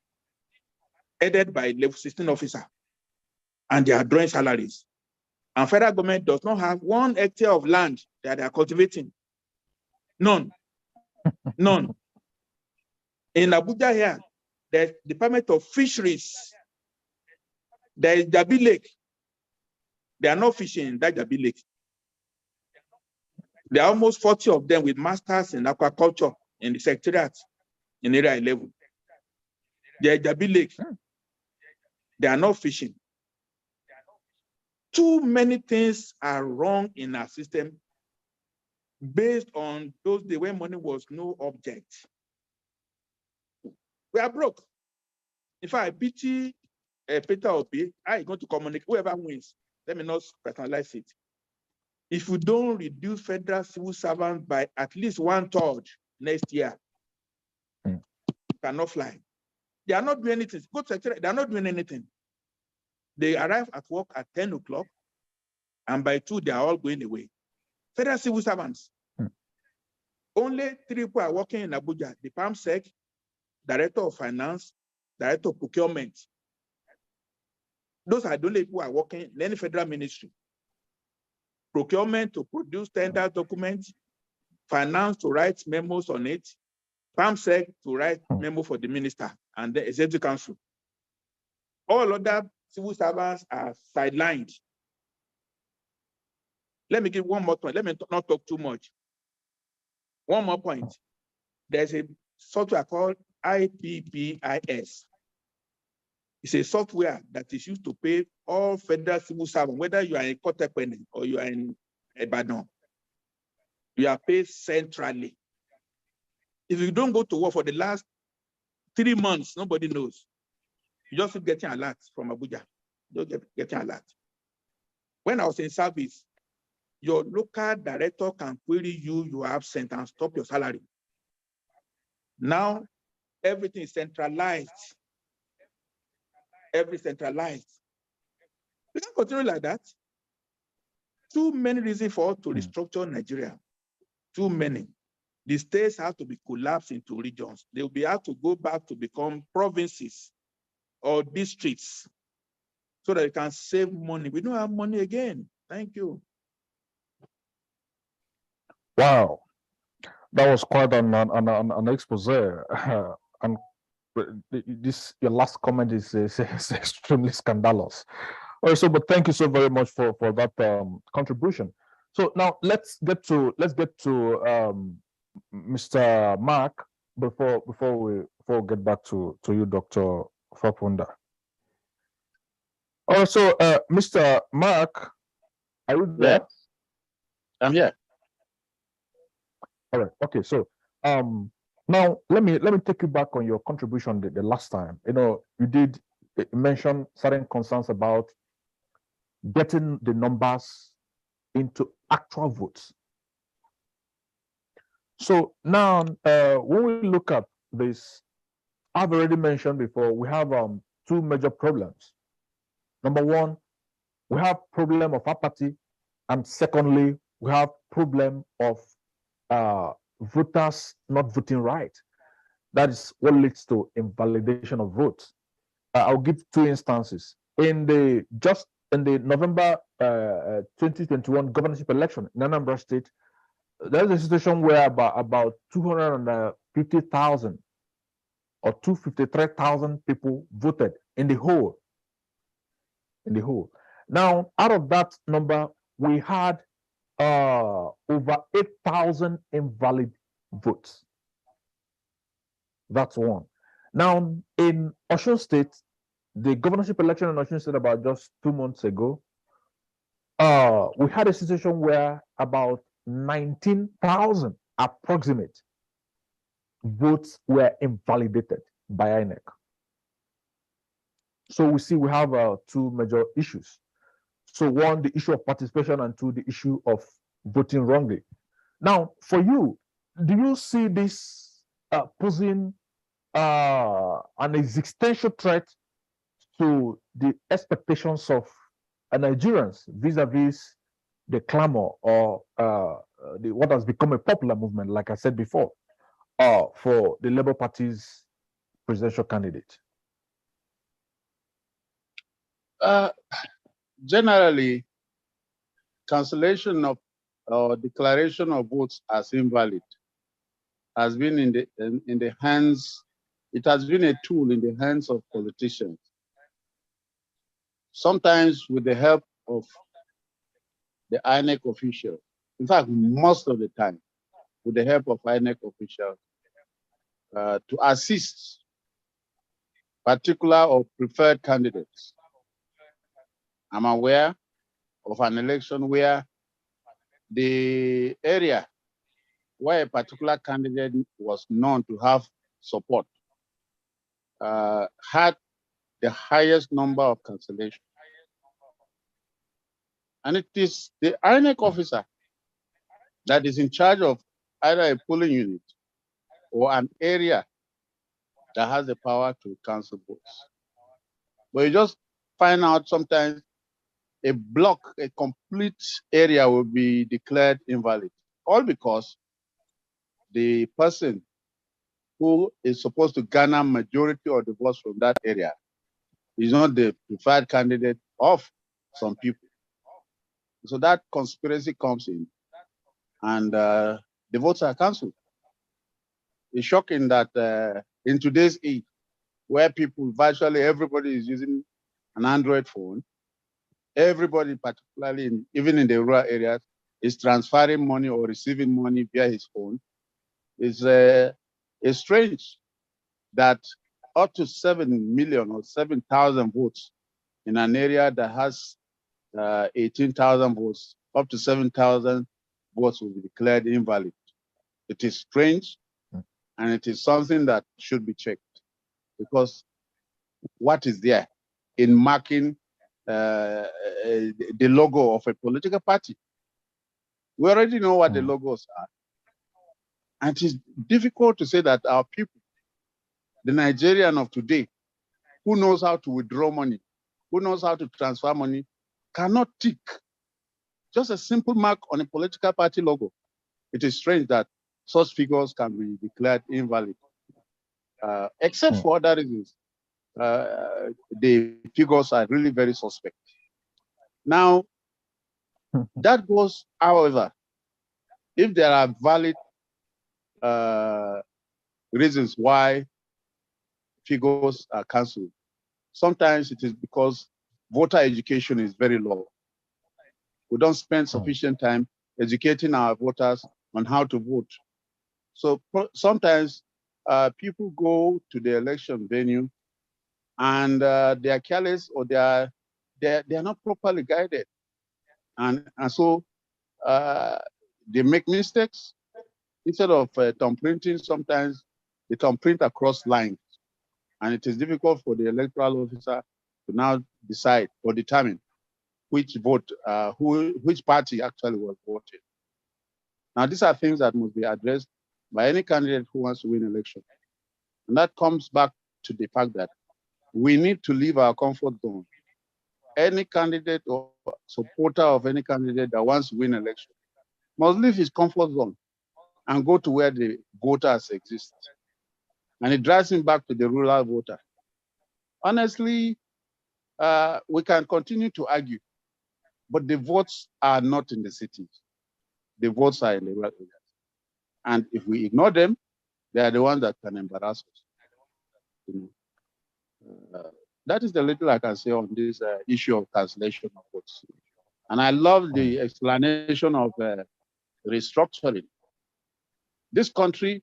headed by level 16 officer, and they are drawing salaries. And federal government does not have 1 hectare of land that they are cultivating. None. None. In Abuja here, there's Department of Fisheries. There is Jabi Lake. They are not fishing in that Jabi Lake. There are almost 40 of them with masters in aquaculture in the secretariat in area 11. There is Jabi Lake. They are not fishing. Too many things are wrong in our system based on those days when money was no object. We are broke. In fact, I pity Peter Obi. I going to communicate. Whoever wins, let me not personalize it. If we don't reduce federal civil servants by at least 1/3 next year, cannot fly. They are not doing anything. Go to secretariat, they are not doing anything. They arrive at work at 10 o'clock, and by 2, they are all going away. Federal civil servants. Only 3 people are working in Abuja: the PAMSEC, Director of Finance, Director of Procurement. Those are the only people who are working in any federal ministry. Procurement to produce tender documents, finance to write memos on it, PAMSEC to write memo for the minister and the executive council. All other civil servants are sidelined. Let me give one more point. Let me not talk too much. One more point. There's a software called IPPIS. It's a software that is used to pay all federal civil servants, whether you are in Kotekwene or you are in Ibadan. You are paid centrally. If you don't go to work for the last 3 months, nobody knows. You just keep getting alerts from Abuja. You don't getting alert. When I was in service, your local director can query you are absent and stop your salary. Now, everything is centralized. Every centralized. We can continue like that. Too many reasons for us to restructure Nigeria. Too many. The states have to be collapsed into regions. They will be able to go back to become provinces or districts so that we can save money. We don't have money again. Thank you. Wow, that was quite an expose. And this your last comment is extremely scandalous. Also, but thank you so very much for that contribution. So now let's get to Mr. Mark before we get back to you, Dr. Fapohunda. Also, Mr. Mark, are you there? Yeah, I'm here. All right. Okay. So now let me take you back on your contribution the last time. You did mention certain concerns about getting the numbers into actual votes. So now when we look at this, I've already mentioned before, we have 2 major problems. Number one, we have problem of apathy, and secondly, we have problem of voters not voting right. That is what leads to invalidation of votes. I'll give 2 instances. In the November 2021 governorship election in Anambra State, there's a situation where about 250,000 or 253,000 people voted in the whole. Now, out of that number, we had over 8,000 invalid votes. That's one. Now, in Osun State, the governorship election in Osun State about just 2 months ago, we had a situation where about 19,000 approximate votes were invalidated by INEC. So we see we have two major issues. So one, the issue of participation, and two, the issue of voting wrongly. Now, for you, do you see this posing an existential threat to the expectations of Nigerians vis-a-vis the clamor or what has become a popular movement, like I said before, for the Labour Party's presidential candidate? Generally, cancellation of or declaration of votes as invalid has been in the hands. It has been a tool in the hands of politicians, sometimes with the help of the INEC officials. In fact, most of the time, with the help of INEC officials, to assist particular or preferred candidates. I'm aware of an election where the area where a particular candidate was known to have support had the highest number of cancellations. And it is the INEC officer that is in charge of either a polling unit or an area that has the power to cancel votes. But you just find out sometimes a block, a complete area will be declared invalid, all because the person who is supposed to garner majority of the votes from that area is not the preferred candidate of some people. So that conspiracy comes in, and the votes are cancelled. It's shocking that in today's age, where people, virtually everybody is using an Android phone, everybody, particularly even in the rural areas, is transferring money or receiving money via his phone. It's strange that up to 7 million or 7,000 votes in an area that has 18,000 votes, up to 7,000 votes will be declared invalid. It is strange, and it is something that should be checked, because what is there in marking the logo of a political party? We already know what the logos are. And it is difficult to say that our people, the Nigerian of today, who knows how to withdraw money, who knows how to transfer money, cannot tick just a simple mark on a political party logo. It is strange that such figures can be declared invalid, except for other reasons. The figures are really very suspect. Now, that goes, however, if there are valid reasons why figures are cancelled, sometimes it is because voter education is very low. We don't spend sufficient time educating our voters on how to vote. So sometimes people go to the election venue and they are careless, or they are not properly guided. And so they make mistakes. Instead of thumb printing, sometimes they thumb print across lines. And it is difficult for the electoral officer to now decide or determine which vote, which party actually was voted. Now, these are things that must be addressed by any candidate who wants to win election. And that comes back to the fact that we need to leave our comfort zone. Any candidate or supporter of any candidate that wants to win election must leave his comfort zone and go to where the voters exist. And it drives him back to the rural voter. Honestly, we can continue to argue, but the votes are not in the cities. The votes are in the rural areas. And if we ignore them, they are the ones that can embarrass us. That is the little I can say on this issue of cancellation of votes. And I love the explanation of restructuring. This country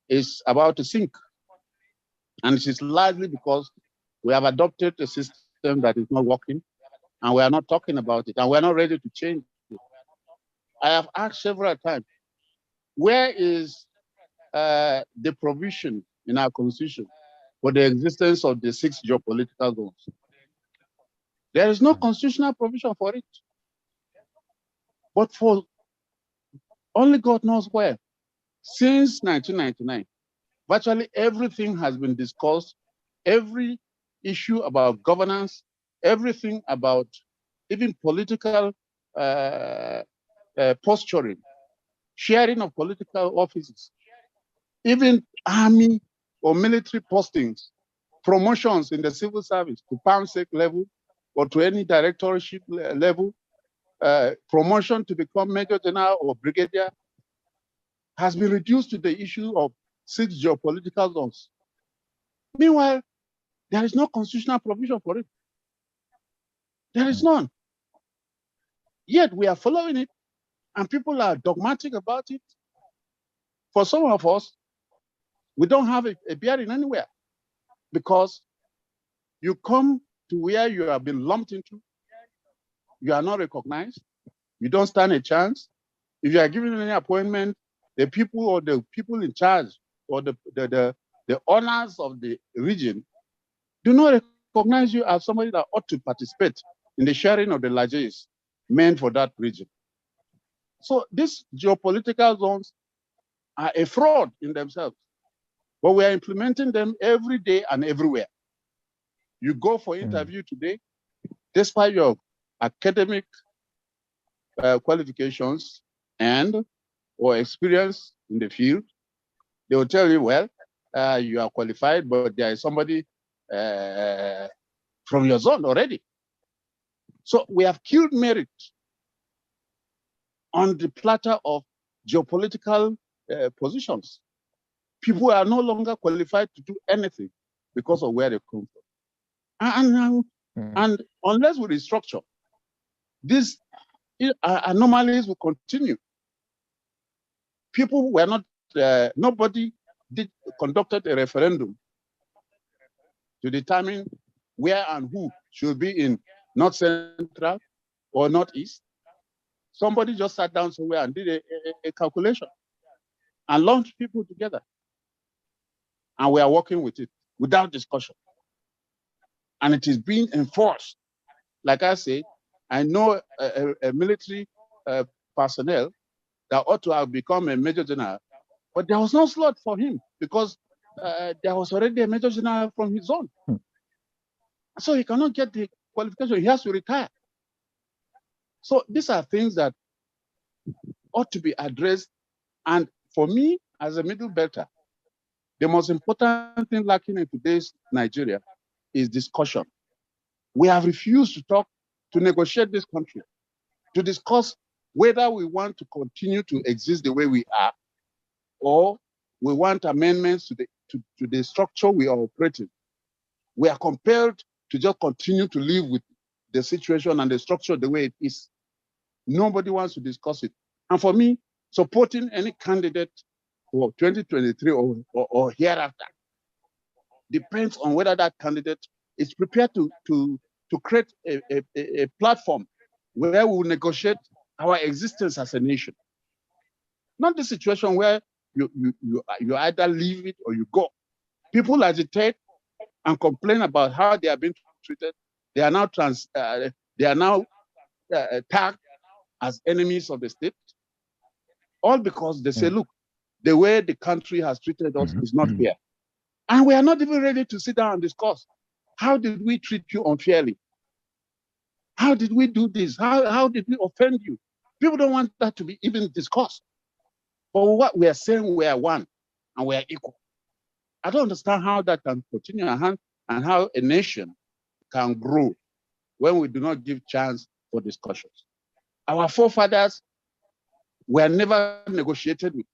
is about to sink. And it is largely because we have adopted a system that is not working, and we are not talking about it, and we are not ready to change it. I have asked several times, where is the provision in our constitution for the existence of the 6 geopolitical zones? There is no constitutional provision for it. But for only God knows where, since 1999, virtually everything has been discussed, every issue about governance, everything about even political posturing, sharing of political offices, even army or military postings, promotions in the civil service to PAMSEC level or to any directorship level, promotion to become Major General or Brigadier has been reduced to the issue of 6 geopolitical zones. Meanwhile, there is no constitutional provision for it. There is none. Yet we are following it, and people are dogmatic about it. For some of us, we don't have a bearing anywhere, because you come to where you have been lumped into, you are not recognized, you don't stand a chance. If you are given any appointment, the people or the people in charge or the owners of the region do not recognize you as somebody that ought to participate in the sharing of the largesse meant for that region. So these geopolitical zones are a fraud in themselves, but we are implementing them every day and everywhere. You go for interview today, despite your academic qualifications and or experience in the field, they will tell you, well, you are qualified, but there is somebody from your zone already. So we have killed merit on the platter of geopolitical positions. People are no longer qualified to do anything because of where they come from. And unless we restructure, these anomalies will continue. People were not, nobody conducted a referendum to determine where and who should be in North Central or Northeast. Somebody just sat down somewhere and did a calculation and launched people together. And we are working with it without discussion. And it is being enforced. Like I said, I know a military personnel that ought to have become a Major General, but there was no slot for him because there was already a Major General from his zone. So he cannot get the qualification, he has to retire. So these are things that ought to be addressed. And for me, as a middle belter, the most important thing lacking in today's Nigeria is discussion. We have refused to talk, to negotiate this country, to discuss whether we want to continue to exist the way we are, or we want amendments to the structure we are operating. We are compelled to just continue to live with the situation and the structure the way it is. Nobody wants to discuss it. And for me, supporting any candidate for 2023 or hereafter depends on whether that candidate is prepared to create a platform where we will negotiate our existence as a nation. Not the situation where you either leave it or you go. People agitate and complain about how they are being treated. They are now tagged as enemies of the state, all because they say, look, the way the country has treated us is not fair. And we are not even ready to sit down and discuss. How did we treat you unfairly? How did we do this? How did we offend you? People don't want that to be even discussed. But what we are saying, we are one and we are equal. I don't understand how that can continue and how a nation can grow when we do not give chance for discussions. Our forefathers were never negotiated with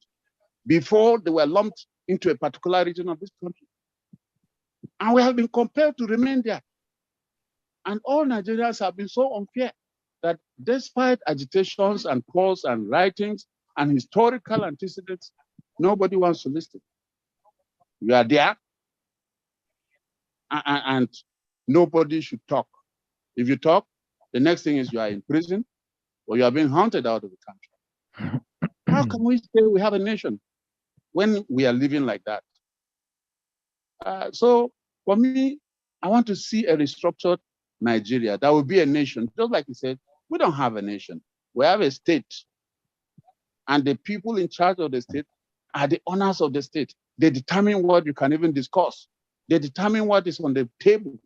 before they were lumped into a particular region of this country. And we have been compelled to remain there. And all Nigerians have been so unfair that despite agitations and calls and writings and historical antecedents, nobody wants to listen. You are there, and nobody should talk. If you talk, The next thing is you are in prison or you are being hunted out of the country. How can we say we have a nation when we are living like that? So for me, I want to see a restructured Nigeria that will be a nation. Just like you said, we don't have a nation. We have a state. And the people in charge of the state are the owners of the state. They determine what you can even discuss. They determine what is on the table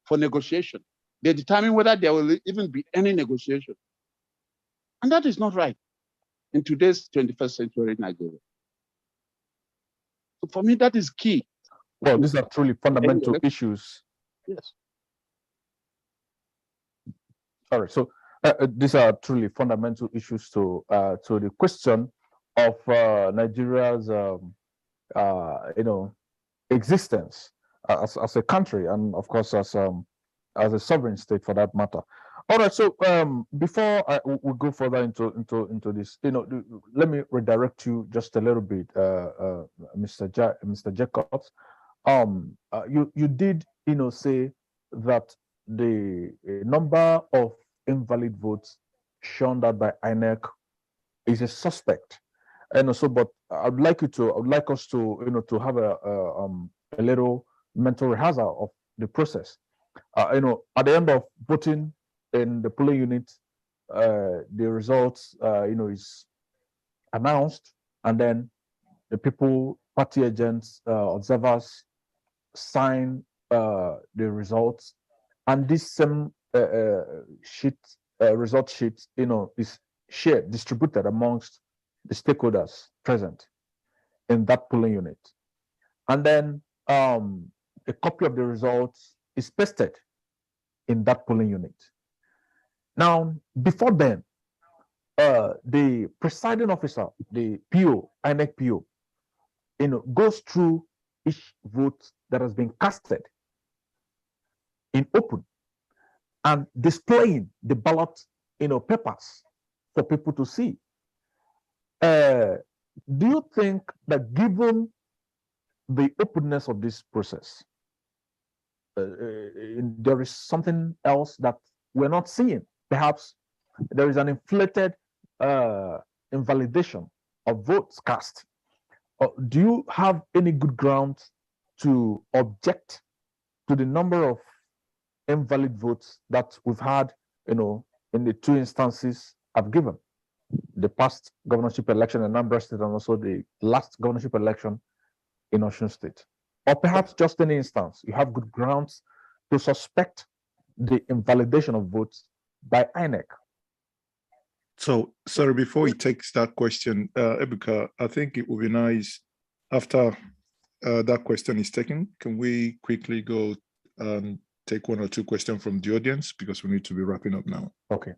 for negotiation. They determine whether there will even be any negotiation. And that is not right in today's 21st century Nigeria. So for me, that is key. Well, these are truly fundamental issues. Yes. All right. So these are truly fundamental issues to the question of Nigeria's existence as a country, and of course as a sovereign state for that matter. All right. So before we go further into this, let me redirect you just a little bit, Mr. Jacobs. You did say that the number of invalid votes shown out by INEC is a suspect, and also, but I'd like us to to have a little mental rehearsal of the process. At the end of voting in the polling unit, the results is announced, and then the people, party agents, observers sign the results, and this same result sheet is distributed amongst the stakeholders present in that polling unit, and then a copy of the results is pasted in that polling unit. Now, before then, the presiding officer, the PO, INEC PO, goes through each vote that has been casted in open and displaying the ballot papers for people to see. Do you think that given the openness of this process, there is something else that we're not seeing? Perhaps there is an inflated invalidation of votes cast. Do you have any good grounds to object to the number of invalid votes that we've had, in the two instances I've given, the past governorship election in Anambra State and also the last governorship election in Osun State? Or perhaps just any instance, you have good grounds to suspect the invalidation of votes by INEC. So, sorry, before he takes that question, Ebuka, I think it would be nice after that question is taken, can we quickly go and take one or two questions from the audience, because we need to be wrapping up now. Okay.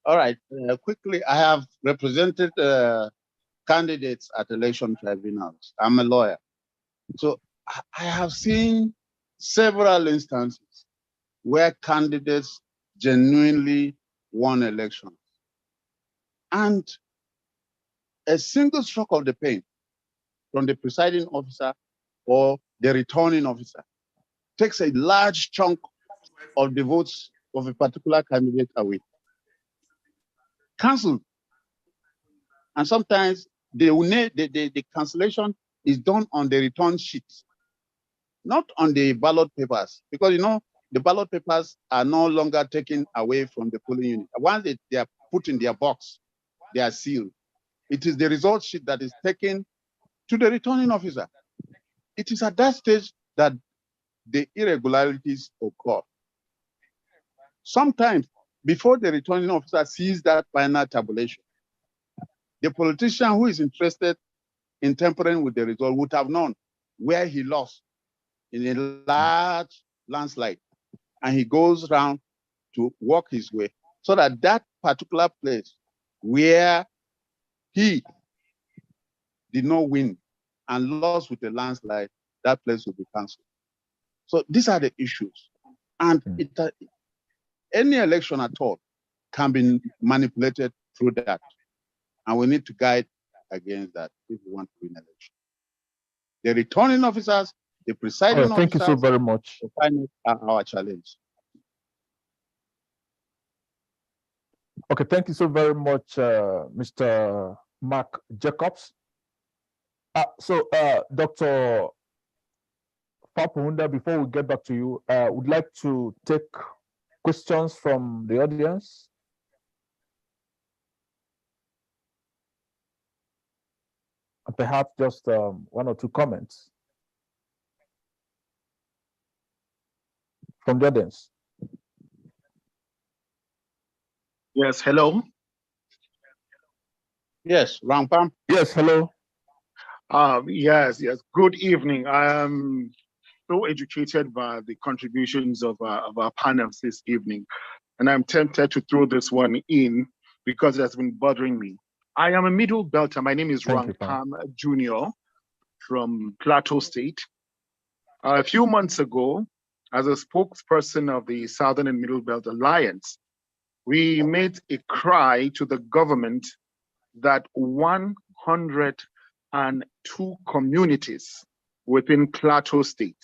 All right. Quickly, I have represented candidates at election tribunals. I'm a lawyer. So I have seen several instances where candidates genuinely won elections. And a single stroke of the pen from the presiding officer or the returning officer takes a large chunk of the votes of a particular candidate away. Cancelled. And sometimes the cancellation is done on the return sheet, not on the ballot papers, because the ballot papers are no longer taken away from the polling unit. Once they are put in their box, they are sealed. It is the result sheet that is taken to the returning officer. It is at that stage that the irregularities occur. Sometimes, before the returning officer sees that final tabulation, the politician who is interested in tampering with the result would have known where he lost in a large landslide, and he goes around to walk his way so that that particular place where he did not win and lost with a landslide, that place will be cancelled. So these are the issues. And any election at all can be manipulated through that. And we need to guide against that if we want to win election. The returning officers, the presiding officers, thank you so very much. are our challenge. Okay, thank you so very much, Mr. Mark Jacobs. Dr. Fapohunda, before we get back to you, would like to take questions from the audience. And perhaps just one or two comments from the audience. Yes, hello. Yes, Rampam. Yes, hello. Yes. Good evening. I am so educated by the contributions of our panels this evening, and I'm tempted to throw this one in because it has been bothering me. I am a middle belter. My name is Rampam Jr. from Plateau State. A few months ago, as a spokesperson of the Southern and Middle Belt Alliance, we made a cry to the government that 102 communities within Plateau State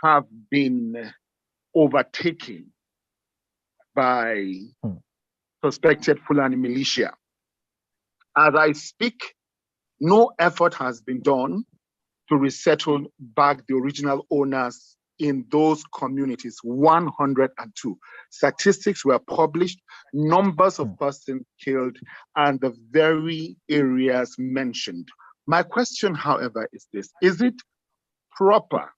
have been overtaken by suspected Fulani militia. As I speak, no effort has been done to resettle back the original owners in those communities, 102. Statistics were published, numbers of persons killed, and the very areas mentioned. My question, however, is this: is it proper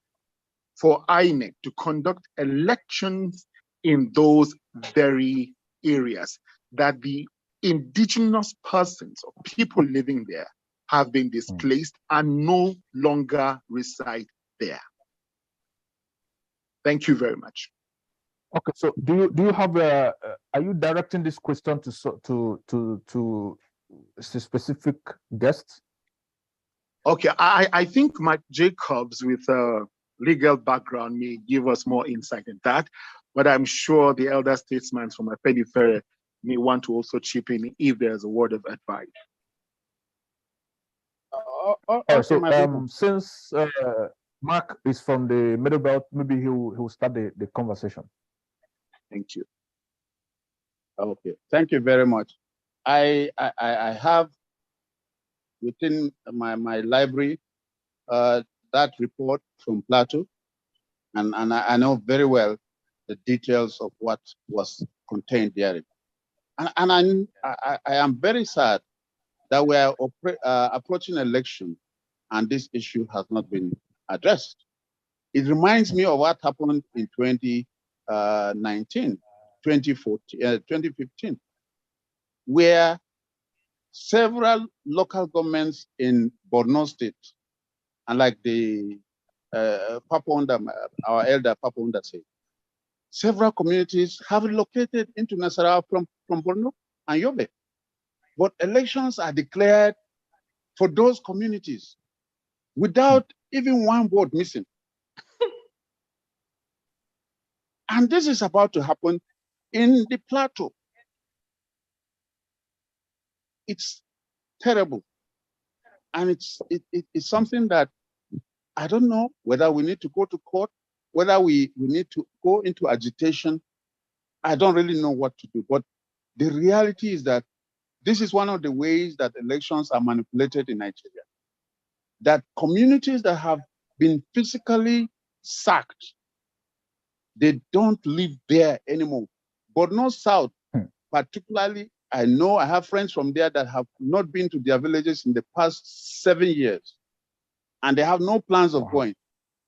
for INEC to conduct elections in those very areas that the indigenous persons or people living there have been displaced and no longer reside there? Thank you very much. Okay, so do you have are you directing this question to a specific guest? Okay, I think Mike Jacobs with a legal background may give us more insight in that, but I'm sure the elder statesmen from Afenifere may want to also chip in if there's a word of advice. Since Mark is from the Middle Belt, maybe he'll start the conversation. Thank you. Okay, thank you very much. I have within my library that report from Plateau, and I know very well the details of what was contained there. And I am very sad that we are approaching election and this issue has not been addressed. It reminds me of what happened in 2019, 2015, where several local governments in Borno State, and like the Fapohunda, our elder Fapohunda said, several communities have relocated into Nasarawa from Borno and Yobe. But elections are declared for those communities without even one vote missing. And this is about to happen in the Plateau. It's terrible. And it's something that I don't know whether we need to go to court, whether we need to go into agitation. I don't really know what to do. But the reality is that this is one of the ways that elections are manipulated in Nigeria. That communities that have been physically sacked, they don't live there anymore. But North South, particularly, I know I have friends from there that have not been to their villages in the past 7 years, and they have no plans of going.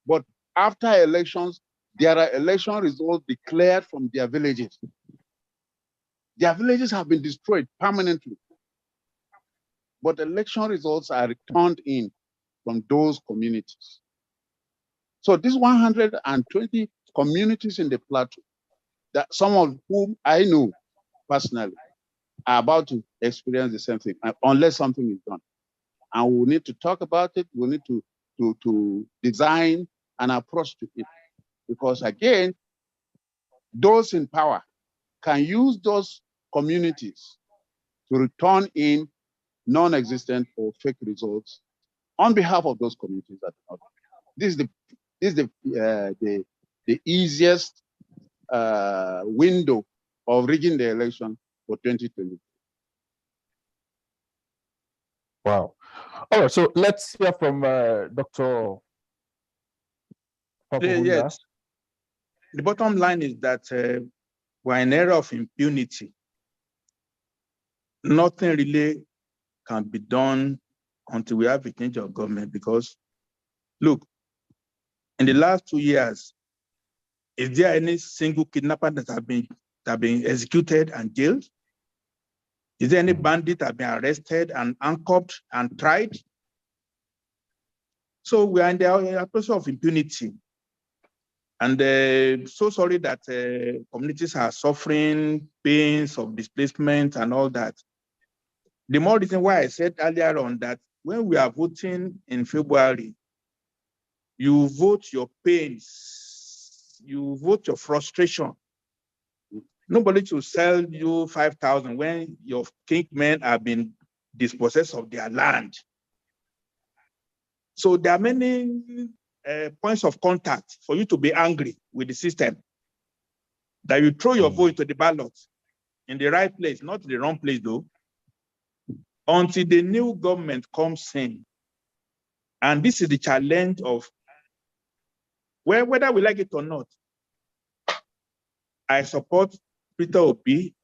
But after elections, there are election results declared from their villages. Their villages have been destroyed permanently. But election results are returned in from those communities. So these 120 communities in the Plateau, that some of whom I know personally, are about to experience the same thing unless something is done. And we need to talk about it. We need to design an approach to it. Because again, those in power can use those communities to return in non-existent or fake results on behalf of those communities. This is the easiest window of rigging the election for 2020. Wow. All right, so let's hear from Dr. Fapohunda. Yes. The bottom line is that we're in an era of impunity. Nothing really can be done until we have a change of government, because look, in the last 2 years, is there any single kidnapper that have been executed and jailed? Is there any bandit that have been arrested and handcuffed and tried? So we are in the process of impunity. And so sorry that communities are suffering pains of displacement and all that. The more reason why I said earlier on that when we are voting in February, you vote your pains, you vote your frustration. Nobody should sell you 5,000 when your kingmen have been dispossessed of their land. So there are many points of contact for you to be angry with the system, that you throw your vote to the ballot in the right place, not the wrong place though, until the new government comes in. And this is the challenge of, well, whether we like it or not, I support Peter Obi.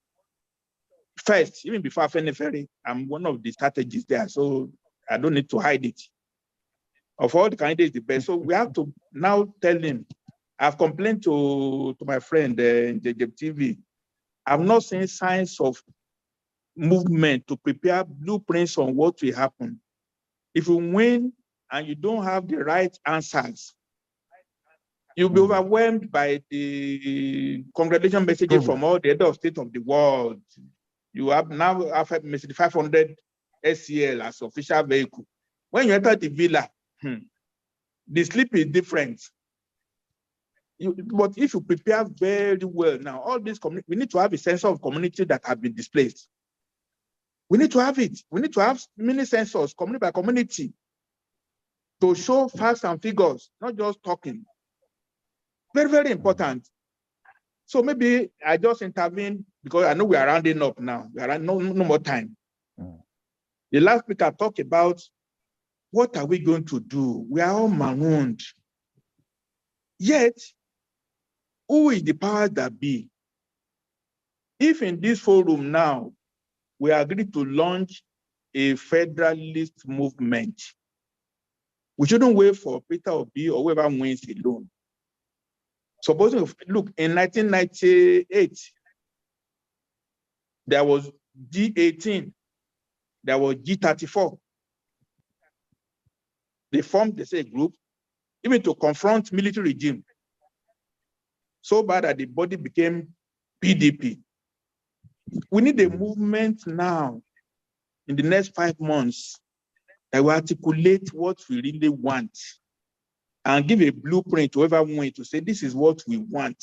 First, even before Afenifere, I'm one of the strategists there, so I don't need to hide it. Of all the candidates, the best. So we have to now tell him. I've complained to my friend Njenje TV. I've not seen signs of movement to prepare blueprints on what will happen. If you win and you don't have the right answers, you'll be overwhelmed by the congratulation messages from all the head of state of the world. You have now Mercedes 500 SCL as official vehicle. When you enter the villa, the sleep is different. But if you prepare very well now, all these communities, we need to have a sense of community that have been displaced. We need to have it. We need to have many sensors, community by community, to show facts and figures, not just talking. Very, very important. So maybe I just intervene because I know we are rounding up now. We are no more time. The last speaker talked about what are we going to do? We are all marooned. Yet, who is the power that be? If in this forum now, we agree to launch a federalist movement, we shouldn't wait for Peter Obi or whoever wins alone. Supposing, look, in 1998, there was G18, there was G34. They formed a group, even to confront military regime, so bad that the body became PDP. We need a movement now, in the next 5 months, that will articulate what we really want and give a blueprint to whoever wants to say, this is what we want.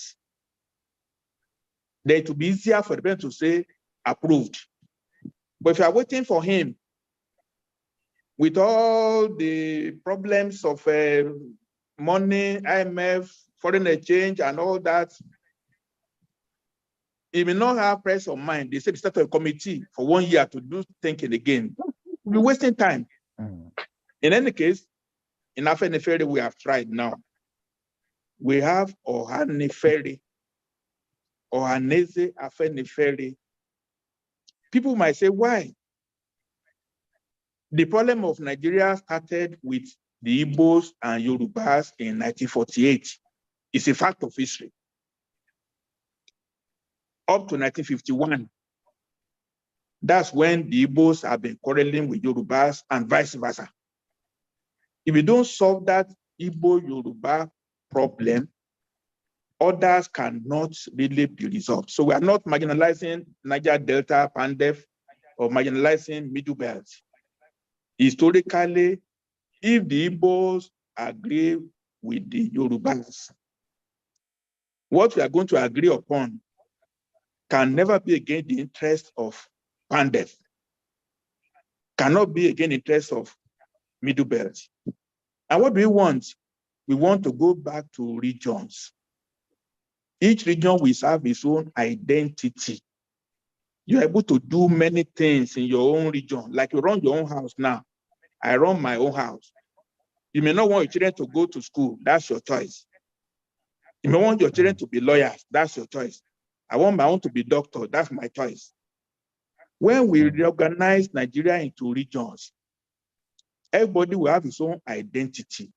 Then it will be easier for the president to say, approved. But if you are waiting for him, with all the problems of money, IMF, foreign exchange, and all that, he may not have press of mind. They said start a committee for 1 year to do thinking again. We're wasting time. In any case, in Afenifere, we have tried now. We have Afenifere, Ohaneze Afenifere. People might say, why? The problem of Nigeria started with the Igbos and Yorubas in 1948. It's a fact of history. Up to 1951, that's when the Igbos have been quarreling with Yorubas and vice versa. If we don't solve that Igbo-Yoruba problem, others cannot really be resolved. So we are not marginalizing Niger Delta, Pandef, or marginalizing Middle Belt. Historically, if the Igbos agree with the Yorubas, what we are going to agree upon can never be against the interest of Pandef, cannot be against the interest of Middle Belt. And what do we want? We want to go back to regions. Each region will have its own identity. you're able to do many things in your own region. Like you run your own house now. I run my own house. You may not want your children to go to school. That's your choice. You may want your children to be lawyers. That's your choice. I want my own to be doctor. That's my choice. When we reorganize Nigeria into regions, everybody will have his own identity.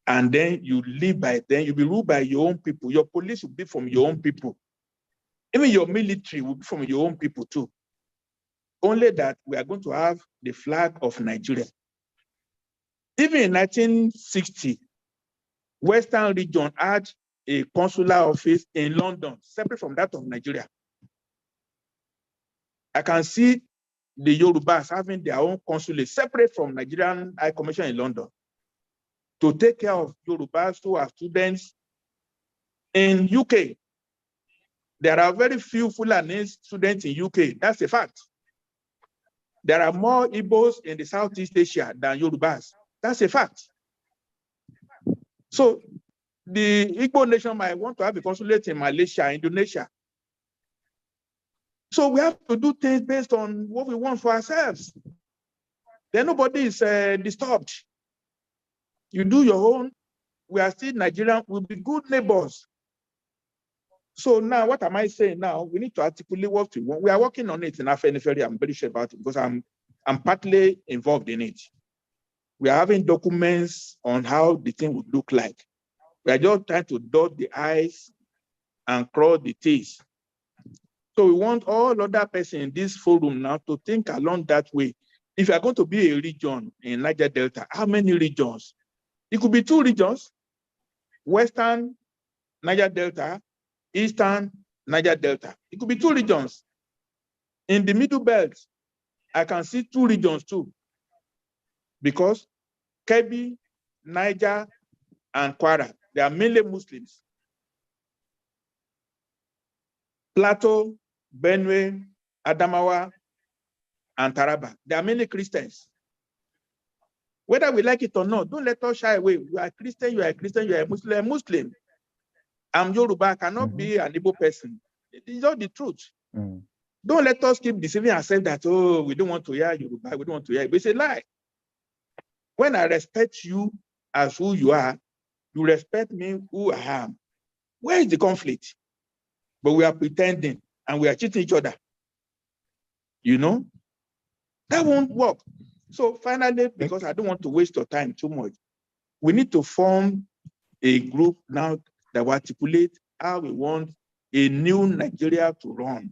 And then you live by them. You'll be ruled by your own people. Your police will be from your own people. Even your military will be from your own people too. Only that we are going to have the flag of Nigeria. Even in 1960, Western region had a consular office in London, separate from that of Nigeria. I can see the Yorubas having their own consulate, separate from Nigerian High Commission in London, to take care of Yorubas who are students in UK. There are very few Fulani students in UK. That's a fact. There are more Igbos in the Southeast Asia than Yorubas. That's a fact. So the Igbo nation might want to have a consulate in Malaysia, Indonesia. So we have to do things based on what we want for ourselves. Then nobody is disturbed. You do your own. We are still Nigerian. We'll be good neighbors. So now, what am I saying now? We need to articulate what we want. We are working on it in Afenifere. I'm very sure about it because I'm partly involved in it. We are having documents on how the thing would look like. We are just trying to dot the I's and cross the T's. So we want all other persons in this forum now to think along that way. If you are going to be a region in Niger Delta, how many regions? It could be 2 regions, Western Niger Delta, Eastern Niger Delta. It could be 2 regions. In the Middle Belt, I can see 2 regions too, because Kebbi, Niger, and Kwara, they are mainly Muslims. Plateau, Benue, Adamawa, and Taraba, they are mainly Christians. Whether we like it or not, don't let us shy away. You are Christian, you are a Christian, you are a Muslim, you are a Muslim. I'm Yoruba, I cannot be an Igbo person. It is all the truth. Don't let us keep deceiving ourselves that, oh, we don't want to hear Yoruba, we don't want to hear it. It's a lie. When I respect you as who you are, you respect me who I am. Where is the conflict? But we are pretending and we are cheating each other. You know? That won't work. So finally, because I don't want to waste your time too much, we need to form a group now that will articulate how we want a new Nigeria to run.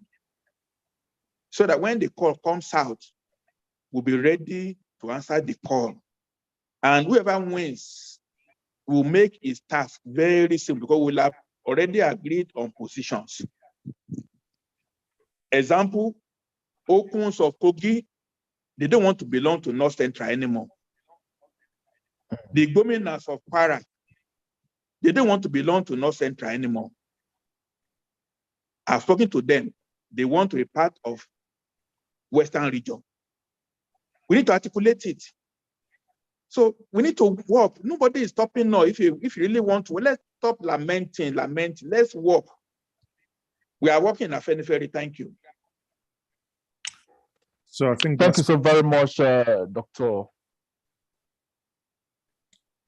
So that when the call comes out, we'll be ready to answer the call. And whoever wins will make his task very simple because we'll have already agreed on positions. Example, Okuns of Kogi, they don't want to belong to North Central anymore. The Gominas of Kwara, they don't want to belong to North Central anymore. I've spoken to them. They want to be part of Western region. We need to articulate it. So we need to work. Nobody is stopping now. If you really want to, let's stop lamenting. Let's work. We are working at Afenifere. Thank you. So I think thank you so very much, Dr.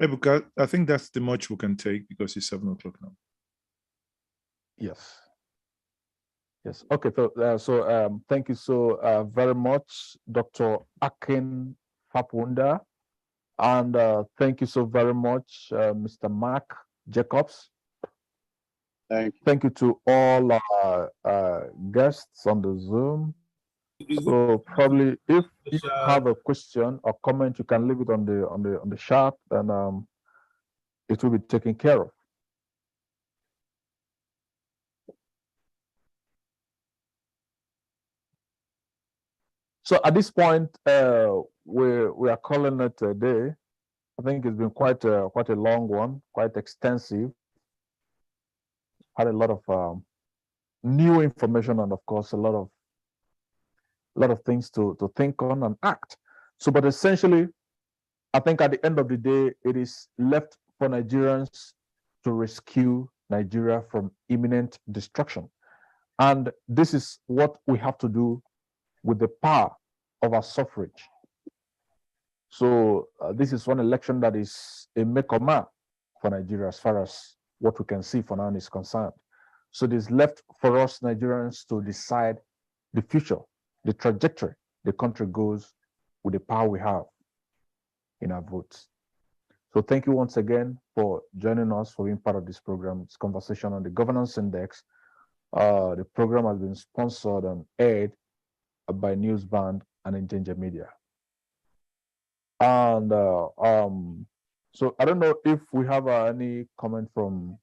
Ebuka, I think that's the much we can take because it's 7 o'clock now. Yes. Yes. Okay. So thank you so very much, Dr. Akin Fapohunda, and thank you so very much, Mr. Mark Jacobs. Thank you to all our guests on the Zoom. So probably if you have a question or comment, you can leave it on the chat, and it will be taken care of. So at this point, we are calling it a day. I think it's been quite a long one, quite extensive. Had a lot of new information, and of course a lot of things to think on and act. So, but essentially, I think at the end of the day, it is left for Nigerians to rescue Nigeria from imminent destruction. And this is what we have to do with the power of our suffrage. So this is one election that is a make or mark for Nigeria as far as what we can see for now is concerned. So it is left for us Nigerians to decide the future, the trajectory the country goes with the power we have in our votes. So thank you once again for joining us, for being part of this program. It's Conversation on the Governance Index. The program has been sponsored and aired by Newsband and Njenje Media. And so I don't know if we have any comment from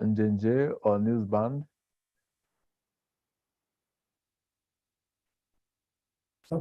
Njenje or Newsband.